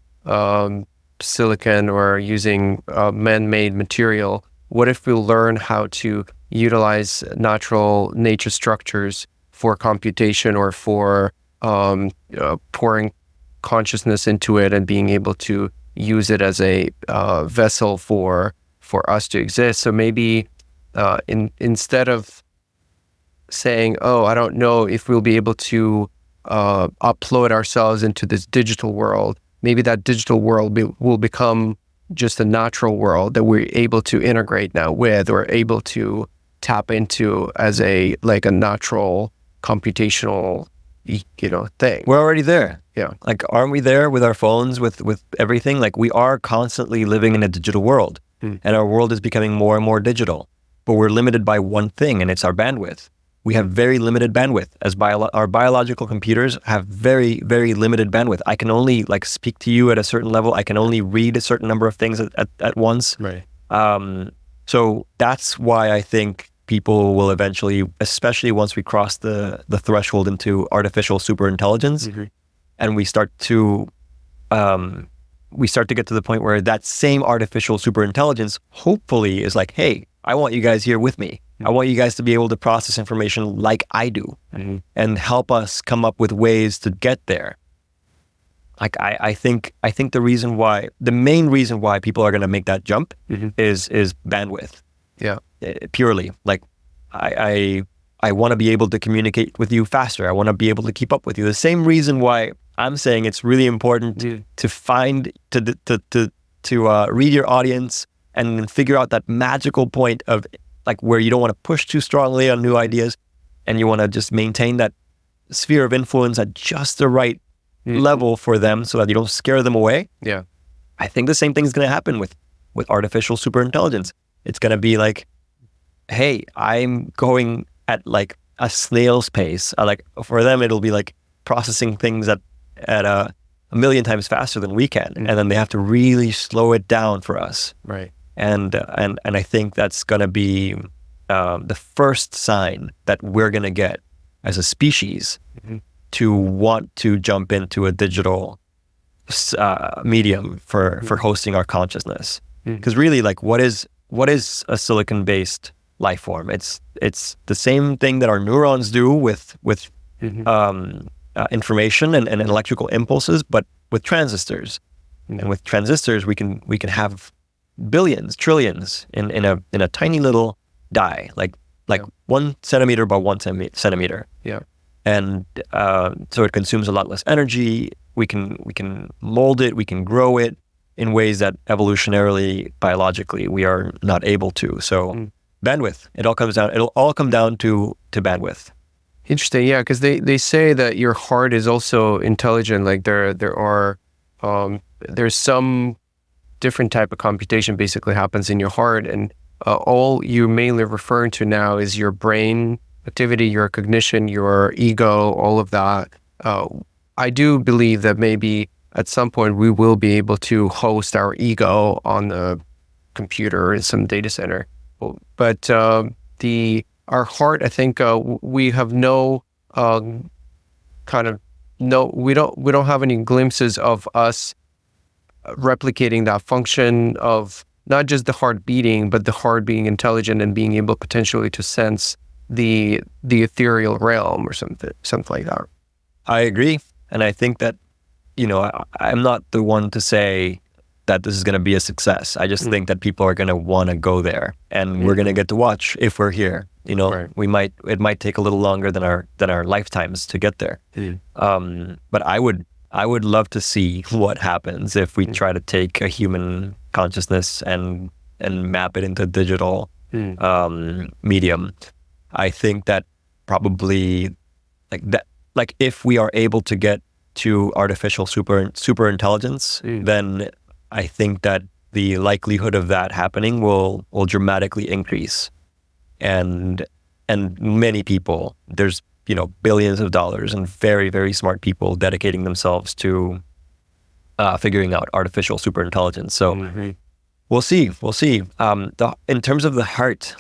silicon or using man-made material, what if we learn how to utilize natural nature structures for computation or for pouring consciousness into it and being able to use it as a vessel for us to exist? So maybe instead of saying, I don't know if we'll be able to upload ourselves into this digital world, maybe that digital world will become just a natural world that we're able to integrate now with, or able to tap into as a natural computational thing. We're already there. Yeah. Like, aren't we there with our phones, with everything? Like, we are constantly living in a digital world, and our world is becoming more and more digital, but we're limited by one thing, and it's our bandwidth. We have very limited bandwidth. Our biological computers have very, very limited bandwidth. I can only speak to you at a certain level. I can only read a certain number of things at once. Right. So that's why I think people will eventually, especially once we cross the threshold into artificial superintelligence, and we start to get to the point where that same artificial superintelligence hopefully is like, hey, I want you guys here with me. I want you guys to be able to process information like I do, and help us come up with ways to get there. Like, I think the main reason why people are going to make that jump is bandwidth. Yeah. Purely. Like, I want to be able to communicate with you faster. I want to be able to keep up with you. The same reason why I'm saying it's really important to find, to read your audience and figure out that magical point of where you don't want to push too strongly on new ideas, and you want to just maintain that sphere of influence at just the right level for them, so that you don't scare them away. Yeah. I think the same thing is going to happen with artificial superintelligence. It's going to be like, hey, I'm going at a snail's pace. For them, it'll be like processing things at a million times faster than we can, and then they have to really slow it down for us. Right. And I think that's going to be the first sign that we're going to get as a species to want to jump into a digital medium for hosting our consciousness. Because really, what is a silicon-based life form? It's the same thing that our neurons do with information and electrical impulses, but with transistors. And with transistors, we can have billions, trillions in a tiny little die, like 1 centimeter by 1 centimeter. Yeah. And so it consumes a lot less energy. We can mold it, we can grow it in ways that evolutionarily, biologically, we are not able to. So bandwidth, it'll all come down to bandwidth. Interesting. Yeah, because they say that your heart is also intelligent. Like there are there's some different type of computation basically happens in your heart, and all you're mainly referring to now is your brain activity, your cognition, your ego, all of that. I do believe that maybe at some point we will be able to host our ego on the computer in some data center. But our heart, I think we have no we don't have any glimpses of us replicating that function of not just the heart beating, but the heart being intelligent and being able potentially to sense the ethereal realm or something like that. I agree. And I think that, I'm not the one to say that this is going to be a success. I just think that people are going to want to go there, and we're going to get to watch if we're here. Right. It might take a little longer than our lifetimes to get there. But I would love to see what happens if we try to take a human consciousness and map it into digital medium. I think that probably if we are able to get to artificial super intelligence, then I think that the likelihood of that happening will dramatically increase. And many people, there's billions of dollars and very, very smart people dedicating themselves to figuring out artificial super intelligence. So we'll see. In terms of the heart,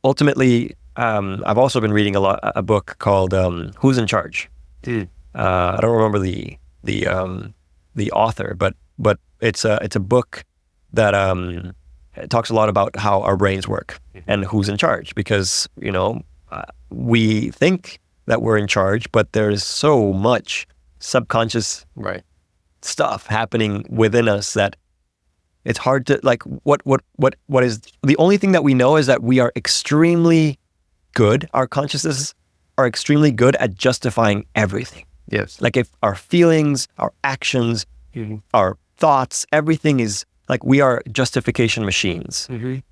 ultimately, I've also been reading a book called Who's in Charge. I don't remember the author, but it's a book that it talks a lot about how our brains work and who's in charge, because we think that we're in charge, but there's so much subconscious stuff happening within us that it's hard to what is the only thing that we know is that we are extremely good. Our consciousnesses are extremely good at justifying everything. Yes. If our feelings, our actions, our thoughts, everything is we are justification machines.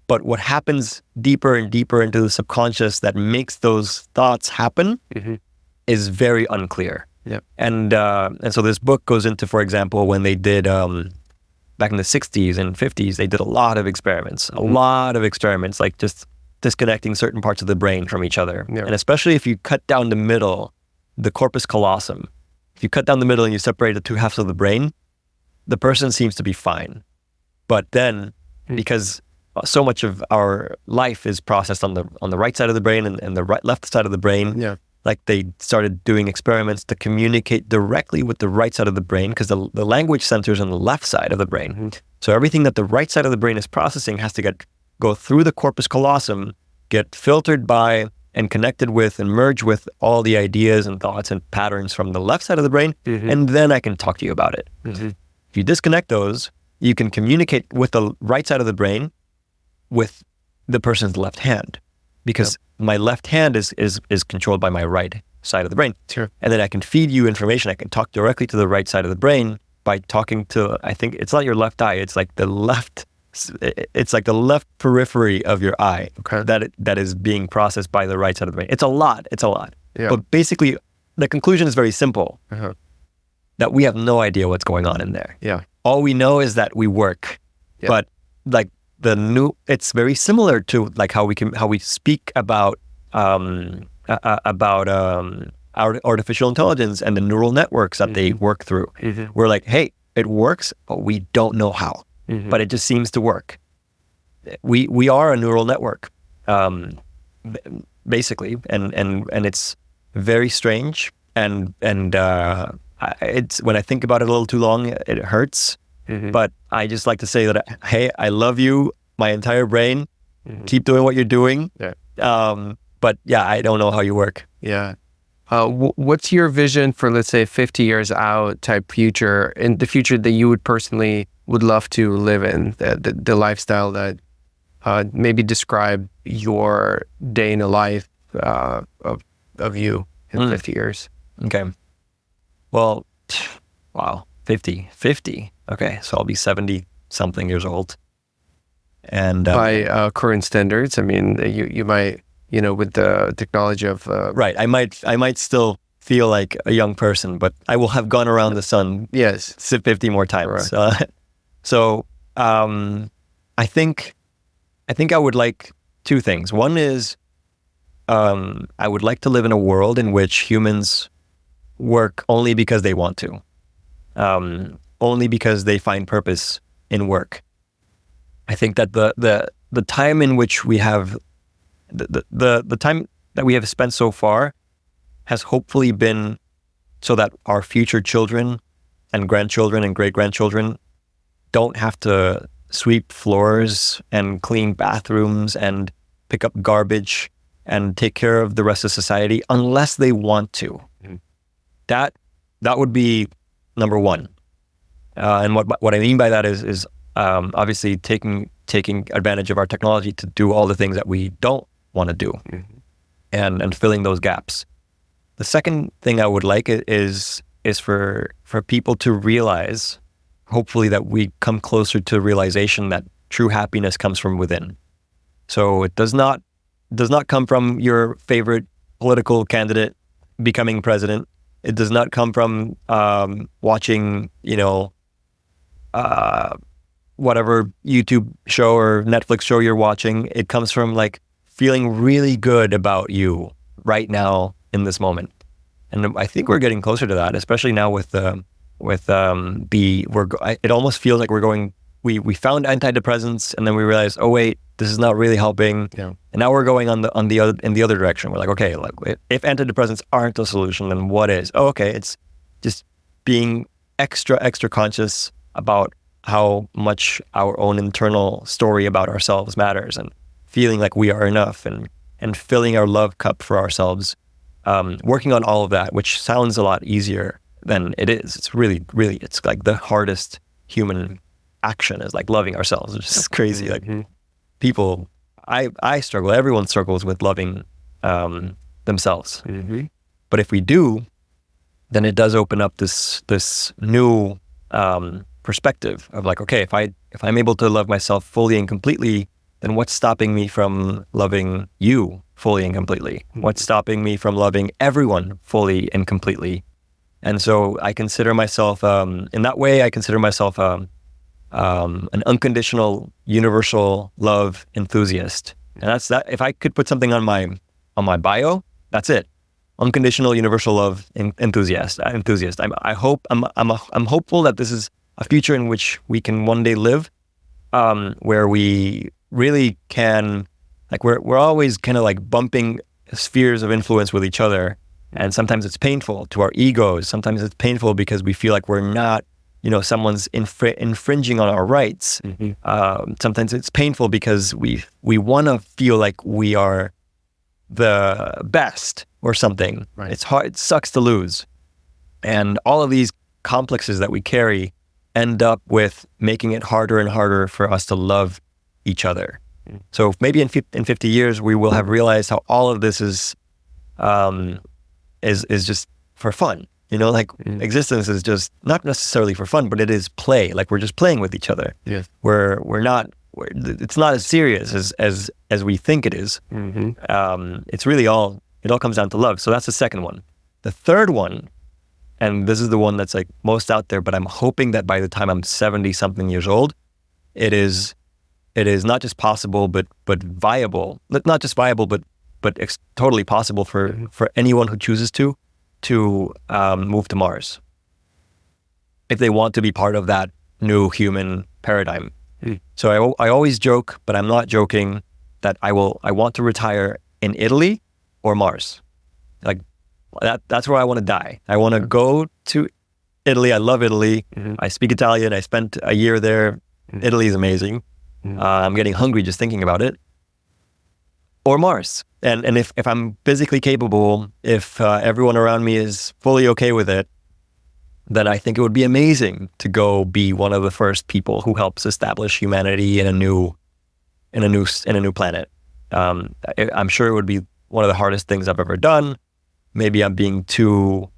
But what happens deeper and deeper into the subconscious that makes those thoughts happen is very unclear. Yeah. And so this book goes into, for example, when they did back in the 60s and 50s, they did a lot of experiments, like just disconnecting certain parts of the brain from each other. Yeah. And especially if you cut down the middle, the corpus callosum, if you cut down the middle and you separate the two halves of the brain, the person seems to be fine. But then, because so much of our life is processed on the right side of the brain and the left side of the brain, they started doing experiments to communicate directly with the right side of the brain, because the language centers on the left side of the brain. So everything that the right side of the brain is processing has to go through the corpus callosum, get filtered by and connected with and merge with all the ideas and thoughts and patterns from the left side of the brain, and then I can talk to you about it. If you disconnect those, you can communicate with the right side of the brain with the person's left hand, because my left hand is controlled by my right side of the brain. Sure. And then I can feed you information. I can talk directly to the right side of the brain by talking to, I think it's not your left eye, it's like the left periphery of your eye that is being processed by the right side of the brain. It's a lot. Yeah. But basically, the conclusion is very simple, that we have no idea what's going on in there. Yeah. All we know is that we work, but it's very similar to how we speak about our artificial intelligence and the neural networks that they work through. We're like, hey, it works, but we don't know how. But it just seems to work. We are a neural network, basically, and it's very strange. And it's, when I think about it a little too long, it hurts. But I just like to say that, hey, I love you, my entire brain. Keep doing what you're doing. But yeah, I don't know how you work. Yeah. What's your vision for, let's say, 50 years out type future, in the future that you would love to live in, the lifestyle that maybe describe your day in a life of you in 50 years? Okay. Well, wow, 50. Okay, so I'll be 70 something years old. And by current standards, I mean, you might, with the technology of right, I might still feel like a young person, but I will have gone around the sun Yes. 50 more times. So I think I would like two things. One is I would like to live in a world in which humans work only because they want to, only because they find purpose in work. I think that the time in which we have the time that we have spent so far has hopefully been so that our future children and grandchildren and great-grandchildren don't have to sweep floors and clean bathrooms and pick up garbage and take care of the rest of society unless they want to. Mm-hmm. That would be number one. And what I mean by that is obviously taking advantage of our technology to do all the things that we don't want to do, mm-hmm. and filling those gaps. The second thing I would like is for people to realize, hopefully, that we come closer to realization that true happiness comes from within. So it does not come from your favorite political candidate becoming president. It does not come from watching, whatever YouTube show or Netflix show you're watching. It comes from like feeling really good about you right now in this moment. And I think we're getting closer to that, especially now it almost feels like we're going, we found antidepressants and then we realized, oh wait, this is not really helping. Yeah. And now we're going in the other direction. We're like, okay, like if antidepressants aren't the solution, then what is? Oh, okay, it's just being extra conscious about how much our own internal story about ourselves matters, and feeling like we are enough, and filling our love cup for ourselves. Working on all of that, which sounds a lot easier than it is. It's really, it's like the hardest human action is like loving ourselves, which is crazy. Mm-hmm. Like people, I struggle, everyone struggles with loving themselves. Mm-hmm. But if we do, then it does open up this new perspective of like, okay, if I'm able to love myself fully and completely, then what's stopping me from loving you fully and completely? Mm-hmm. What's stopping me from loving everyone fully and completely? And so I consider myself, in that way, I consider myself an unconditional, universal love enthusiast. And that's that. If I could put something on my bio, that's it. Unconditional, universal love enthusiast. I'm hopeful that this is a future in which we can one day live, where we really can, like we're always kind of like bumping spheres of influence with each other. And sometimes it's painful to our egos. Sometimes it's painful because we feel like we're not, someone's infringing on our rights. Mm-hmm. Sometimes it's painful because we want to feel like we are the best or something. Right. It's hard. It sucks to lose. And all of these complexes that we carry end up with making it harder and harder for us to love each other. Mm. So maybe in 50 years, we will have realized how all of this is just for fun. Existence is just not necessarily for fun, but it is play. Like we're just playing with each other. Yes. It's not as serious as we think it is. Mm-hmm. It's really it all comes down to love. So that's the second one. The third one, and this is the one that's like most out there, but I'm hoping that by the time I'm 70 something years old, it is not just possible, but viable. Not just viable, but it's totally possible for anyone who chooses to move to Mars, if they want to be part of that new human paradigm. Mm. So I always joke, but I'm not joking, that I want to retire in Italy or Mars. Like that's where I want to die. I want to go to Italy. I love Italy. Mm-hmm. I speak Italian. I spent a year there. Mm-hmm. Italy is amazing. Mm-hmm. I'm getting hungry just thinking about it. Or Mars. And if I'm physically capable, if everyone around me is fully okay with it, then I think it would be amazing to go be one of the first people who helps establish humanity in a new planet. I'm sure it would be one of the hardest things I've ever done. Maybe I'm being too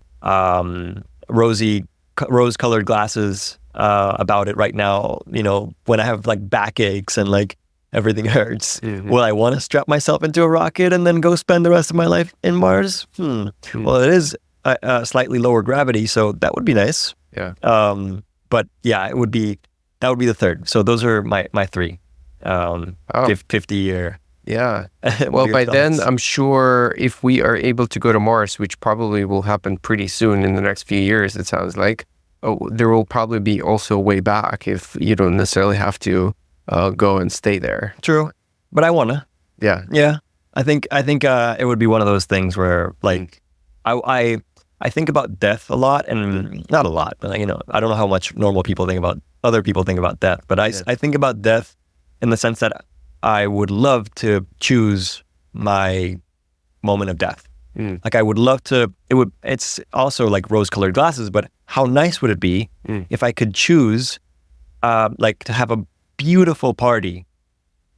rose-colored glasses about it right now. When I have like backaches and like everything hurts. Mm-hmm. Will I want to strap myself into a rocket and then go spend the rest of my life in Mars? Mm-hmm. Well, it slightly lower gravity, so that would be nice. Yeah. But yeah, that would be the third. So those are my three. 50-year. Yeah. Well, by then, I'm sure if we are able to go to Mars, which probably will happen pretty soon in the next few years, it sounds like, there will probably be also a way back if you don't necessarily have to go and stay there. True, but I wanna. Yeah. Yeah. I think it would be one of those things where like I think about death a lot, and not a lot, but I don't know how much other people think about death, but I think about death in the sense that I would love to choose my moment of death. Like I would love to. It's also like rose-colored glasses, but how nice would it be if I could choose, like to have a beautiful party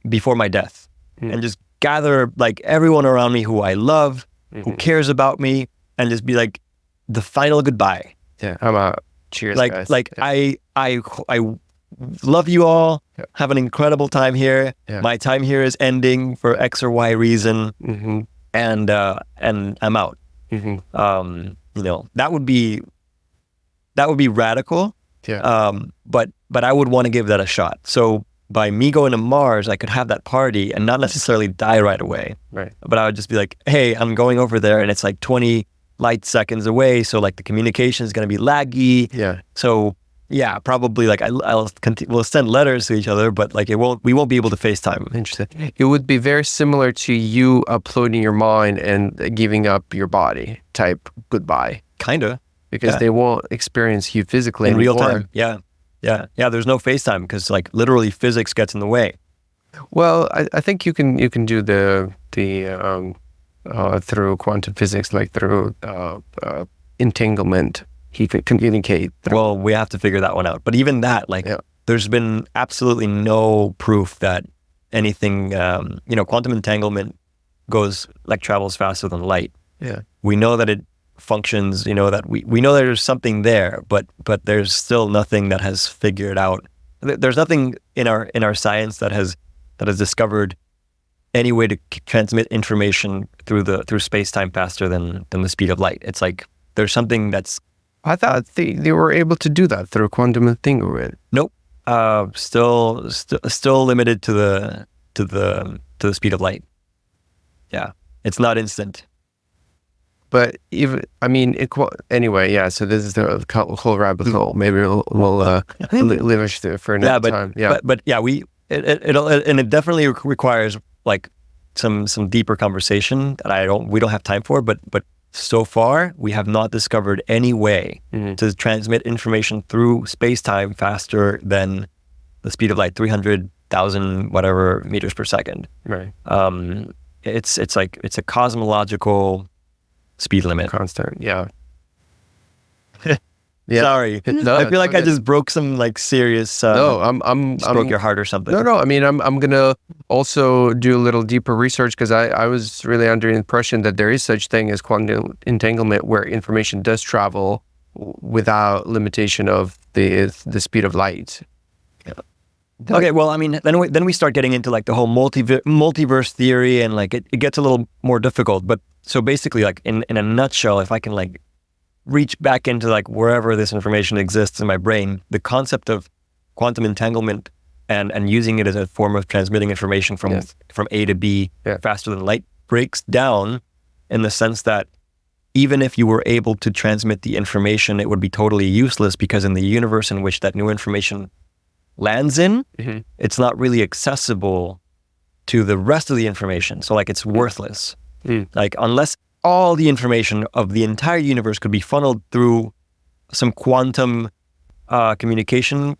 before my death, and just gather like everyone around me who I love, who cares about me, and just be like the final goodbye. Yeah, I'm out. Cheers, guys. I love you all. Yeah. Have an incredible time here. Yeah. My time here is ending for X or Y reason, and I'm out. That would be radical. Yeah. But I would want to give that a shot. So by me going to Mars, I could have that party and not necessarily die right away. Right. But I would just be like, hey, I'm going over there, and it's like 20 light seconds away. So like the communication is going to be laggy. Yeah. So yeah, probably like we'll send letters to each other, but like we won't be able to FaceTime. Interesting. It would be very similar to you uploading your mind and giving up your body type goodbye. Kinda. Because they won't experience you physically in anymore. Real time. Yeah. There's no FaceTime because like literally physics gets in the way. Well, I think you can do the through quantum physics, like through entanglement. He could communicate. Well, we have to figure that one out. But even that, there's been absolutely no proof that anything, quantum entanglement travels faster than light. Yeah. We know that it functions, that we know that there's something there, but there's still nothing that has figured out. There's nothing in our science that has discovered any way to transmit information through space-time faster than the speed of light. It's like there's something that's. I thought they were able to do that through quantum entanglement. Nope. Still limited to the speed of light. Yeah, it's not instant. But anyway, yeah. So this is the whole rabbit hole. Maybe we'll leave us there for another time. Yeah, but yeah, it definitely requires like some deeper conversation that we don't have time for. But so far, we have not discovered any way to transmit information through space-time faster than the speed of light, 300,000 whatever meters per second. Right. It's a cosmological speed limit. Constant. Yeah. Yeah. Sorry. No, I feel like I just broke some like serious. No, broke your heart or something. No. I mean, I'm gonna also do a little deeper research because I was really under the impression that there is such thing as quantum entanglement where information does travel without limitation of the speed of light. Yeah. Okay. Well, I mean, then we start getting into like the whole multiverse theory, and like it gets a little more difficult. But so basically, like in a nutshell, if I can like reach back into like wherever this information exists in my brain, the concept of quantum entanglement and using it as a form of transmitting information from A to B faster than light breaks down in the sense that even if you were able to transmit the information, it would be totally useless because in the universe in which that new information lands in, it's not really accessible to the rest of the information. So like it's worthless. Like unless all the information of the entire universe could be funneled through some quantum communication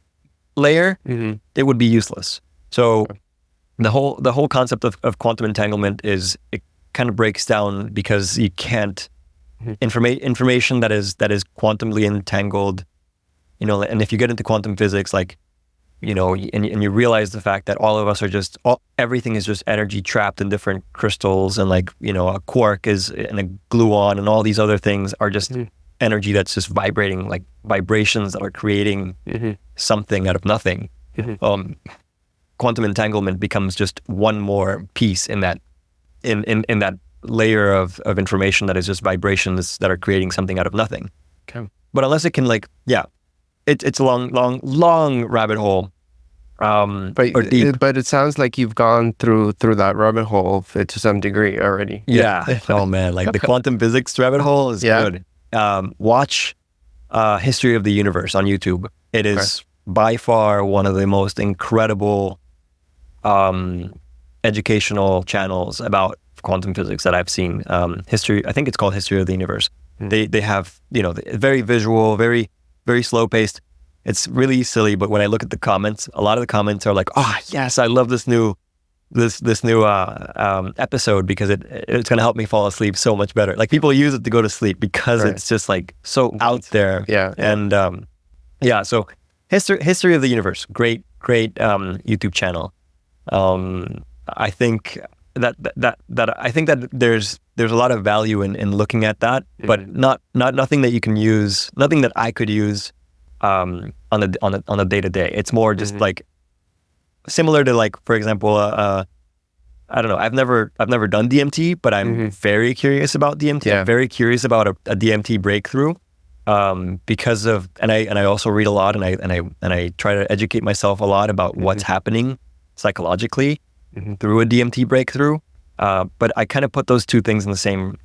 layer, it would be useless. So the whole concept of quantum entanglement is it kind of breaks down because you can't information that is quantumly entangled, and if you get into quantum physics, like and you realize the fact that all of us are everything is just energy trapped in different crystals, and like, a quark is and a gluon and all these other things are just energy that's just vibrating, like vibrations that are creating something out of nothing. Quantum entanglement becomes just one more piece in that layer of information that is just vibrations that are creating something out of nothing. Okay. But unless it can it's a long rabbit hole. Or deep. But it sounds like you've gone through that rabbit hole to some degree already. Yeah. Oh man, like the quantum physics rabbit hole is good. Watch History of the Universe on YouTube. It is by far one of the most incredible educational channels about quantum physics that I've seen. I think it's called History of the Universe. They have, very visual, very, very slow paced. It's really silly, but when I look at the comments, a lot of the comments are like, "Oh yes, I love this new episode because it's going to help me fall asleep so much better." Like people use it to go to sleep because it's just like so out there. Yeah. And so History of the Universe, great YouTube channel. I think that there's a lot of value in looking at that, but nothing that you can use, nothing that I could use on a day-to-day. It's more just like similar to, like, for example, I don't know, I've never done DMT, but I'm very curious about DMT. I'm very curious about a DMT breakthrough because of, and I also read a lot, and I try to educate myself a lot about what's happening psychologically through a DMT breakthrough. But I kind of put those two things in the same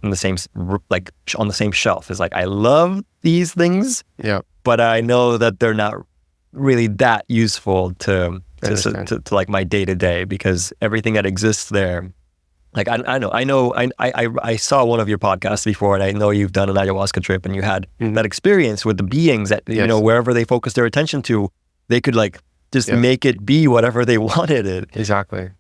like on the same shelf. It's like, I love these things, but I know that they're not really that useful to like my day to day, because everything that exists there, like I saw one of your podcasts before, and I know you've done an ayahuasca trip, and you had that experience with the beings that wherever they focus their attention to, they could like just make it be whatever they wanted it. Exactly.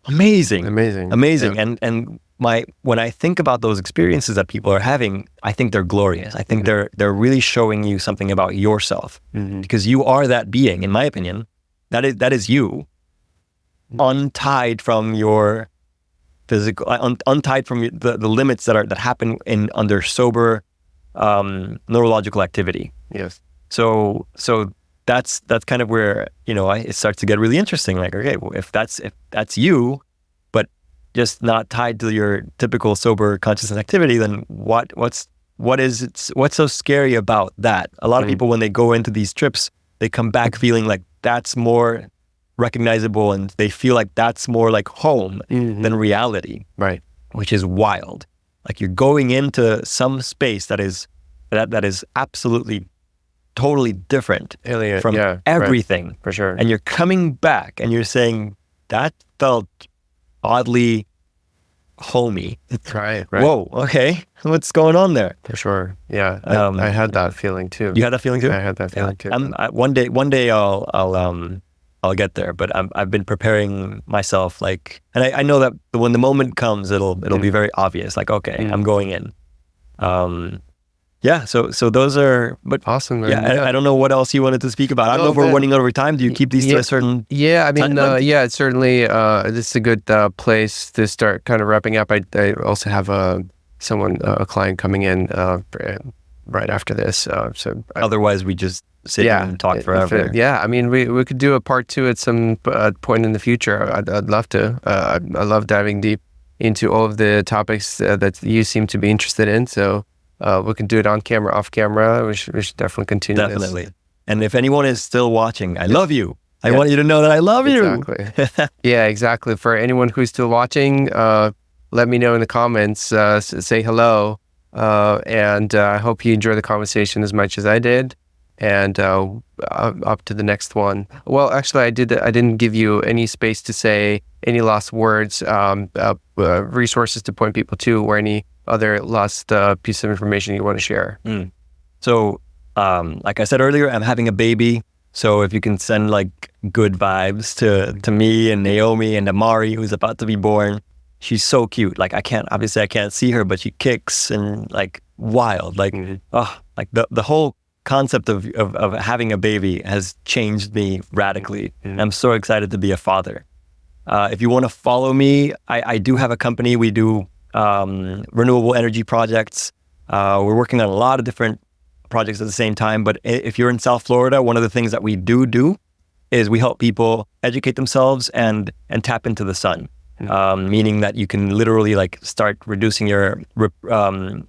Amazing. Yeah. And when I think about those experiences that people are having, I think they're glorious. I think they're really showing you something about yourself, because you are that being, in my opinion. That is you, untied from your physical, untied from the limits that happen under sober neurological activity. Yes. So that's kind of where it starts to get really interesting. Like, okay, well, if that's you, but just not tied to your typical sober consciousness activity, then what's so scary about that? A lot of people, when they go into these trips, they come back feeling like that's more recognizable, and they feel like that's more like home than reality. Right. Which is wild. Like, you're going into some space that is absolutely totally different from everything. Right. For sure. And you're coming back and you're saying, that felt oddly homey. Right. Whoa, okay. What's going on there? For sure. Yeah. I had that feeling too. You had that feeling too? I had that feeling too. One day I'll get there, but I've been preparing myself, like, and I know that when the moment comes, it'll be very obvious. Like, okay, I'm going in. So those are, but awesome. Man. Yeah, I don't know what else you wanted to speak about. I don't know if we're running over time. Do you keep these to a certain? Yeah, I mean, it's certainly this is a good place to start kind of wrapping up. I also have a client coming in right after this. Otherwise, we just sit here and talk forever. I mean, we could do a part 2 at some point in the future. I'd love to. I love diving deep into all of the topics that you seem to be interested in. So. We can do it on camera, off camera. We should definitely continue. Definitely. This. And if anyone is still watching, I love you. I want you to know that I love you. Exactly. Yeah, exactly. For anyone who's still watching, let me know in the comments. Say hello. And I hope you enjoy the conversation as much as I did. And up to the next one. Well, actually, I didn't give you any space to say any last words, resources to point people to, or any other last piece of information you want to share. So, like I said earlier, I'm having a baby. So if you can send like good vibes to me and Naomi and Amari, who's about to be born. She's so cute. Like, I can't see her, but she kicks and like wild. Like, like the whole concept of having a baby has changed me radically. I'm so excited to be a father. If you want to follow me, I do have a company. We do renewable energy projects. We're working on a lot of different projects at the same time. But if you're in South Florida, one of the things that we do is we help people educate themselves and tap into the sun. meaning that you can literally like start reducing your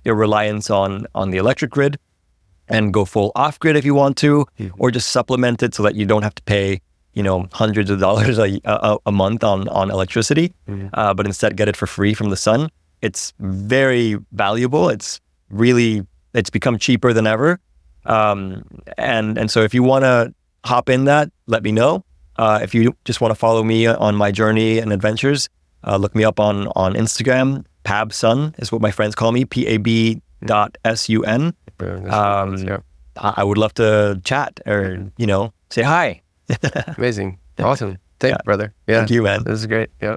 reliance on the electric grid and go full off grid if you want to, or just supplement it so that you don't have to pay, hundreds of dollars a month on electricity, but instead get it for free from the sun. It's very valuable. It's become cheaper than ever. And so if you want to hop in that, let me know. If you just want to follow me on my journey and adventures, look me up on Instagram. Pabsun is what my friends call me, PAB.SUN. I would love to chat or, say hi. Amazing. Awesome. Thank you, brother. Yeah. Thank you, man. This is great. Yeah.